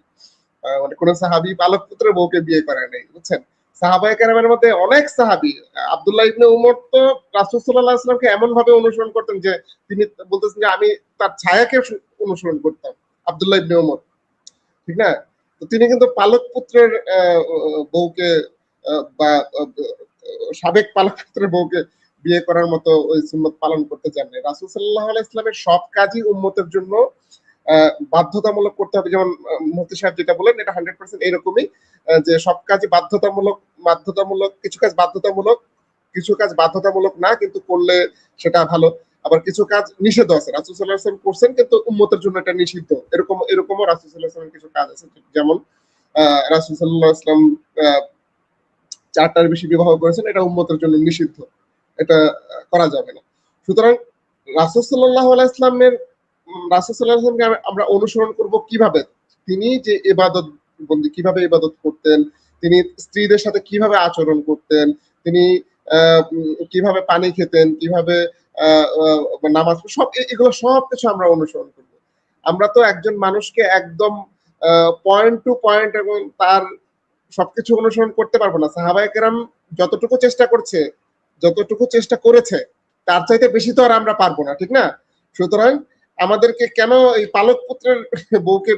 কোনো সাহাবী পালক পুত্রের বউকে বিয়ে করে নাই, বুঝছেন? সাহাবায়ে কেরামের মধ্যে অনেক সাহাবী, আব্দুল্লাহ ইবনে উমর তো রাসূল সাল্লাল্লাহু আলাইহি ওয়াসাল্লামকে এমন ভাবে অনুসরণ করতেন যে তিনি বলতেছেন যে আমি তার ছায়াকে অনুসরণ করতাম, আব্দুল্লাহ ইবনে উমর, ঠিক না? তো তিনি কিন্তু পালক পুত্রের বউকে বা সাবেক পালক পুত্রের বউকে বিয়ে করার মতো ওই সুন্নত পালন করতে চান না। রাসূল সাল্লাল্লাহু আলাইহি ওয়াসাল্লামের সব কাজই উম্মতের জন্য বাধ্যতামূলক করতে হবে। যেমন মুফতি সাহেব যেটা বলেন এটা 100% এরকমই, যে সব কাজই বাধ্যতামূলক, কিছু কাজ বাধ্যতামূলক না, কিন্তু করলে সেটা ভালো। আবার কিছু কাজ নিষিদ্ধ আছে, রাসূল সাল্লাল্লাহু আলাইহি ওয়াসাল্লাম করছেন কিন্তু উম্মতের জন্য এটা নিষিদ্ধ। এরকমও রাসূল সাল্লাল্লাহু আলাইহি ওয়াসাল্লামের কিছু কাজ আছে, যেমন রাসূল সাল্লাল্লাহু আলাইহি ওয়াসাল্লাম 4টার বেশি বিবাহ করেছেন, এটা উম্মতের জন্য নিষিদ্ধ, এটা করা যাবে না। সুতরাং রাসূল সাল্লাল্লাহু আলাইহি ওয়াসাল্লামকে আমরা অনুসরণ করব কিভাবে? তিনি যে ইবাদত বন্দি কিভাবে ইবাদত করতেন, তিনি স্ত্রীদের সাথে কিভাবে আচরণ করতেন, তিনি কিভাবে পানি খেতেন, কিভাবে নামাজ, এগুলো সবকিছু আমরা অনুসরণ করব। আমরা তো একজন মানুষকে একদম পয়েন্ট টু পয়েন্ট এবং তার সবকিছু অনুসরণ করতে পারবো না। সাহাবায়ে কেরাম যতটুকু চেষ্টা করেছে তার চাইতে বেশি তো আর আমরা পারবো না, ঠিক না? সুতরাং আমাদেরকে কেন এই পালক পুত্রের বউকে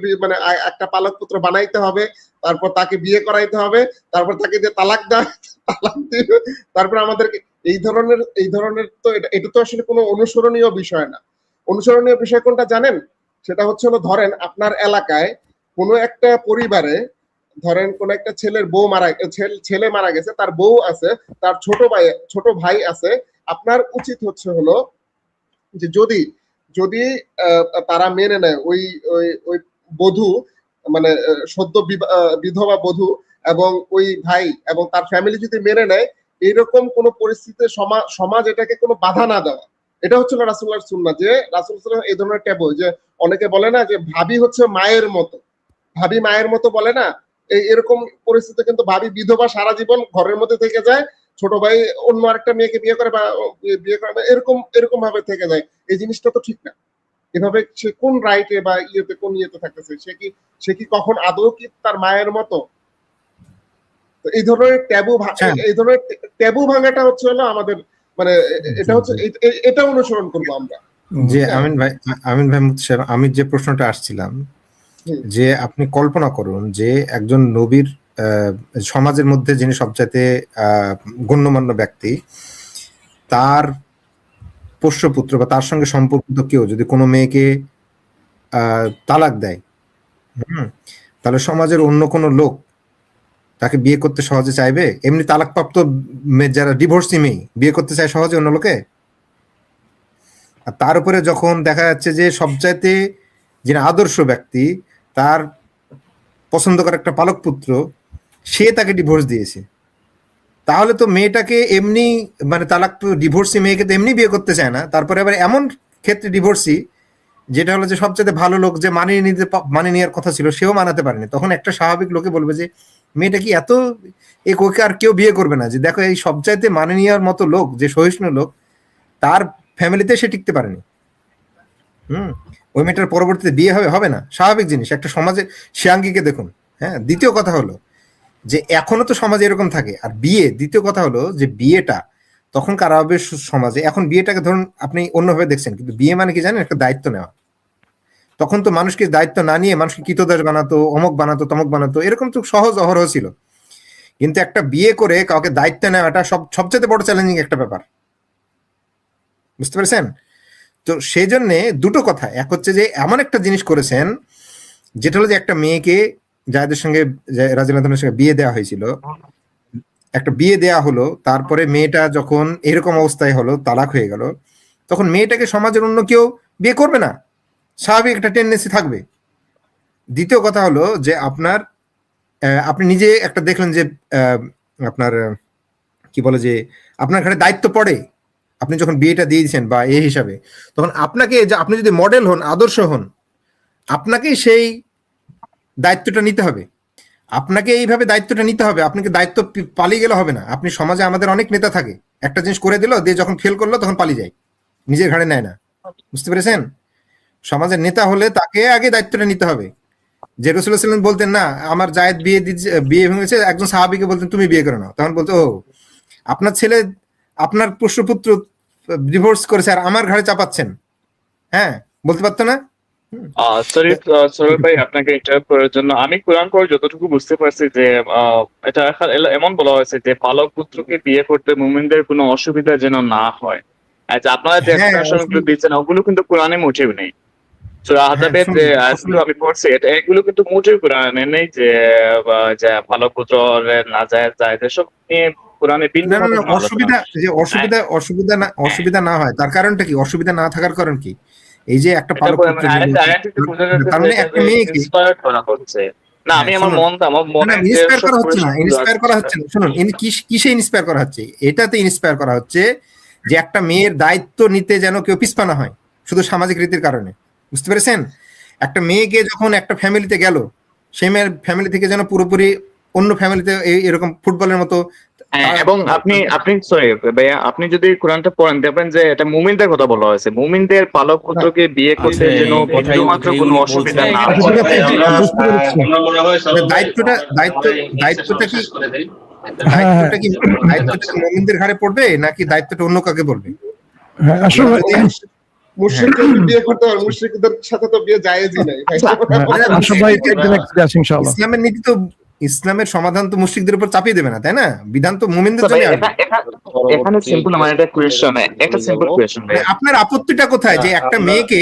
একটা পালক পুত্র বানাইতে হবে, তারপর তাকে বিয়ে করাইতে হবে, তারপর তাকে যে তালাক দিবে, তারপর আমাদেরকে এই ধরনের তো এটা তো আসলে কোনো অনুসরণীয় বিষয় না। অনুসরণীয় বিষয় কোনটা জানেন? সেটা হচ্ছে ধরেন আপনার এলাকায় কোনো একটা পরিবারে, ধরেন কোন একটা ছেলে মারা গেছে, তার বউ আছে, তার ছোট ভাই আছে। আপনার উচিত হচ্ছে যে যদি তারা মেনে নেয় ওই বধূ, সদ্য বিধবা বধূ এবং ওই ভাই এবং তার ফ্যামিলি যদি মেনে নেয়, এইরকম কোন পরিস্থিতিতে সমাজ এটাকে কোনো বাধা না দেওয়া, এটা হচ্ছে রাসূলুল্লাহর সুন্নাহ। যে রাসূল সাল্লাল্লাহু আলাইহি ওয়াসাল্লাম এই ধরনের ট্যাবু, যে অনেকে বলে না যে ভাবি হচ্ছে মায়ের মতো বলে না, এরকম পরিস্থিতি কিন্তু ভাবি বিধবা সারা জীবন ঘরের মধ্যে থেকে যায়, ছোট ভাই অন্য আরেকটা মেয়েকে বিয়ে করে বা বিয়ে করে না, এরকম এরকম ভাবে থেকে যায়, এই জিনিসটা তো ঠিক না। এভাবে সে কোন রাইটে বা ইয়েতে কোন ইয়েতে থাকতেছে, সে কি কখন আদৌ কি তার মায়ের মতো? তো এই ধরনের হ্যাঁ। এই ধরনের ট্যাবু ভাঙাটা হচ্ছে হলো আমাদের মানে এটা হচ্ছে এটা অনুসরণ করবো আমরা। যে আমিন ভাই মুফতি সাহেব, আমি যে প্রশ্নটা আসছিলাম হুম। যে আপনি কল্পনা করুন যে একজন নবীর সমাজের মধ্যে যিনি সবচাইতে গণ্যমান্য ব্যক্তি, তার পোষ্যপুত্র বা তার সঙ্গে সম্পর্কিত কেউ যদি কোনো মেয়েকে তালাক দেয়, তাহলে সমাজের অন্য কোনো লোক তাকে বিয়ে করতে সহজে চাইবে? এমনি তালাকপ্রাপ্ত যারা ডিভোর্সি মেয়ে বিয়ে করতে চায় সহজে অন্য লোকে? আর তার উপরে যখন দেখা যাচ্ছে যে সবচাইতে যিনি আদর্শ ব্যক্তি, তার পছন্দ করা একটা পালক পুত্র, সে তাকে ডিভোর্স দিয়েছে, তাহলে তো মেয়েটাকে এমনি মানে তালাক ডিভোর্সি মেয়েকে তো এমনি বিয়ে করতে চায় না। তারপরে আবার এমন ক্ষেত্রে ডিভোর্সি যেটা হলো যে সবচেয়ে ভালো লোক যে মানিয়ে নেওয়ার কথা ছিল সেও মানাতে পারেনি, তখন একটা স্বাভাবিক লোকে বলবে যে মেয়েটা কি এত ওকে আর কেউ বিয়ে করবে না, যে দেখো এই সবচাইতে মানিয়ে নেওয়ার মতো লোক, যে সহিষ্ণু লোক, তার ফ্যামিলিতে সে টিকতে পারেনি। ওই মেয়েটার পরবর্তীতে বিয়ে হবে না, স্বাভাবিক জিনিস একটা সমাজে। শিয়াঙ্গীকে দেখুন। হ্যাঁ, দ্বিতীয় কথা হলো যে এখনো তো সমাজে এরকম থাকে। আর বিয়ে, দ্বিতীয় কথা হলো যে বিয়েটা তখনকার আরবের সমাজে, এখন বিয়েটাকে ধরুন আপনি অন্যভাবে দেখছেন, কিন্তু বিয়ে মানে কি জানেন, একটা দায়িত্ব নেওয়া। তখন তো মানুষকে দায়িত্ব না নিয়ে মানুষকে কৃতদাস বানাতো, অমুক বানাতো, তমক বানাতো, এরকম তো সহজ অহরহ ছিল। কিন্তু একটা বিয়ে করে কাউকে দায়িত্ব নেওয়াটা সবচেয়ে বড় চ্যালেঞ্জিং একটা ব্যাপার, বুঝতে পেরেছেন? তো সেই জন্যে দুটো কথা, এক হচ্ছে যে এমন একটা জিনিস করেছেন যেটা হলো যে একটা মেয়েকে যাদের সঙ্গে রাজিনাথনের সঙ্গে বিয়ে দেওয়া হয়েছিল, একটা বিয়ে দেয়া হলো, তারপরে মেয়েটা যখন এরকম অবস্থায় হলো, তালাক হয়ে গেল, তখন মেয়েটাকে সমাজের অন্য কেউ বিয়ে করবে না, স্বাভাবিক একটা টেন্ডেন্সি থাকবে। দ্বিতীয় কথা হলো যে আপনি নিজে একটা দেখলেন যে আপনার কি বলে যে আপনার ঘরে দায়িত্ব পড়ে, আপনি যখন বিয়েটা দিয়ে দিয়েছেন বা এই হিসাবে, তখন আপনাকে, যে আপনি যদি মডেল হন, আদর্শ হন, আপনাকেই সেই দায়িত্বটা নিতে হবে। আপনাকে এইভাবে দায়িত্বটা নিতে হবে। আপনাকে দায়িত্ব পালিয়ে গেলে হবে না। আপনি সমাজে, আমাদের অনেক নেতা থাকে, একটা জিনিস করে দিল, দিয়ে যখন ফেল করলো তখন পালিয়ে যায়, নিজের ঘাড়ে নেয় না, বুঝতে পেরেছেন? সমাজের নেতা হলে তাকে আগে দায়িত্বটা নিতে হবে। যে রাসূলুল্লাহ সাল্লাল্লাহু আলাইহি ওয়াসাল্লাম বলতেন না, আমার জায়েদ বিয়ে ভেঙেছে, একজন সাহাবীকে বলতেন তুমি বিয়ে করে নাও, তখন বলতো ও আপনার ছেলে আপনার পুত্র ডিভোর্স করেছে আর আমার ঘাড়ে চাপাচ্ছেন, হ্যাঁ, বলতে পারতো না? সরি সরি ভাই, আপনাকে ইন্টারাপ্ট করার জন্য। আমি কোরআন পড়ে যতটুকু বুঝতে পারছি যে এটা এমন বলা হয়েছে যে পালক পুত্রকে বিয়ে করতে মুমিনদের কোনো অসুবিধা যেন না হয়। আচ্ছা, আপনারা যে হ্যাঁ, এক্সপ্লেনেশন গুলো দিচ্ছেন ওগুলো কিন্তু কোরআনে মোটেও নেই। সূরা আযাবের যে আয়াতগুলো আমি পড়ছি, এগুলো কিন্তু মোটেও কোরআনে নেই যে যে পালক পুত্র নাজায়েজ জায়েজ এসব নিয়ে কোরআনে না বিন্দু না মাত্র না, কোনো আলোচনা নেই। অসুবিধা না হয় তার কারণটা কি? অসুবিধা না থাকার কারণ কি? এই যে একটা এটা পালক পুত্র আয়াতটিতে বোঝা যাচ্ছে তার যে মানে এটা একটা মেয়েকে, ইন্সপায়ার্ড করা হচ্ছে। না, আমি আমার শুনুন, আমার না মনে যে ইন্সপায়ার সব করা হচ্ছে না, কোয়েশ্চেনগুলো ইন্সপায়ার করা হচ্ছে না। শুনুন, কিসে ইন্সপায়ার করা হচ্ছে? এটাতে ইন্সপায়ার করা হচ্ছে যে একটা মেয়ের দায়িত্ব নিতে যেন কেউ পিছপা হয়, শুধু সামাজিক রীতির কারণে, বুঝতে পেরেছেন? একটা মেয়েকে যখন একটা ফ্যামিলিতে গেল, সেই মেয়ের ফ্যামিলি থেকে যেন পুরোপুরি অন্য ফ্যামিলিতে এরকম ফুটবলের মতো এবং আপনি সরি ভাইয়া, আপনি যদি কোরআনটা পড়েন দেখবেন যে এটা মুমিনদের কথা বলা হয়েছে, মুমিনদের পালক পুত্রকে বিয়ে করতে আচ্ছা, যেন এটাই বিন্দুমাত্র উনি কোনো বলছেন। অসুবিধা না আচ্ছা, হয়। ঠিক আছে, বুঝতে পেরেছি। দায়িত্বটা কি হ্যাঁ, হ্যাঁ, দায়িত্বটা কি মুমিনদের ঘাড়ে পড়বে নাকি দায়িত্বটা অন্য কাকে বলবে? হ্যাঁ, আসলে মুশরিককে বিয়ে করতে হবে, মুশরিকদের সাথে তো বিয়ে জায়েজই নাই ভাই। আশরাফ ভাই একদিন আছে ইনশাআল্লাহ। ইসলামের নীতি তো, ইসলামের সমাধান তো মুশরিকদের উপর চাপিয়ে দেবে না, তাই না? বিধান তো মুমিনদের তো ভাই, জন্য আসবে। এখানে সিম্পল আমার একটা কোয়েশ্চেন, একটা সিম্পল কোয়েশ্চেন ভাই। আপনার আপত্তিটা কোথায় যে একটা মেয়েকে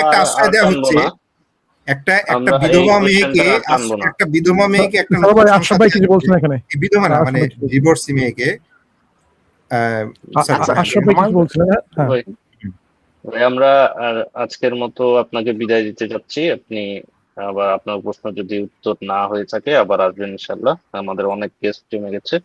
একটা আশ্রয় দেওয়া হচ্ছে, একটা বিধবা মেয়েকে একটা আশরাফ ভাই, আশরাফ ভাই কিছু বলছেন এখানে? বিধবা না, মানে আশরাফ ভাই কিছু বলছেন? ডিভোর্সি মেয়েকে আশরাফ ভাই কিছু বলছেন? হ্যাঁ, ভাই, আমরা আজকের মতো আপনাকে বিদায় দিতে যাচ্ছি। আপনি আবার আপনার প্রশ্ন যদি উত্তর না হয়ে থাকে আবার আসবেন ইনশাল্লাহ। আমাদের অনেক গেস্ট জমে গেছে।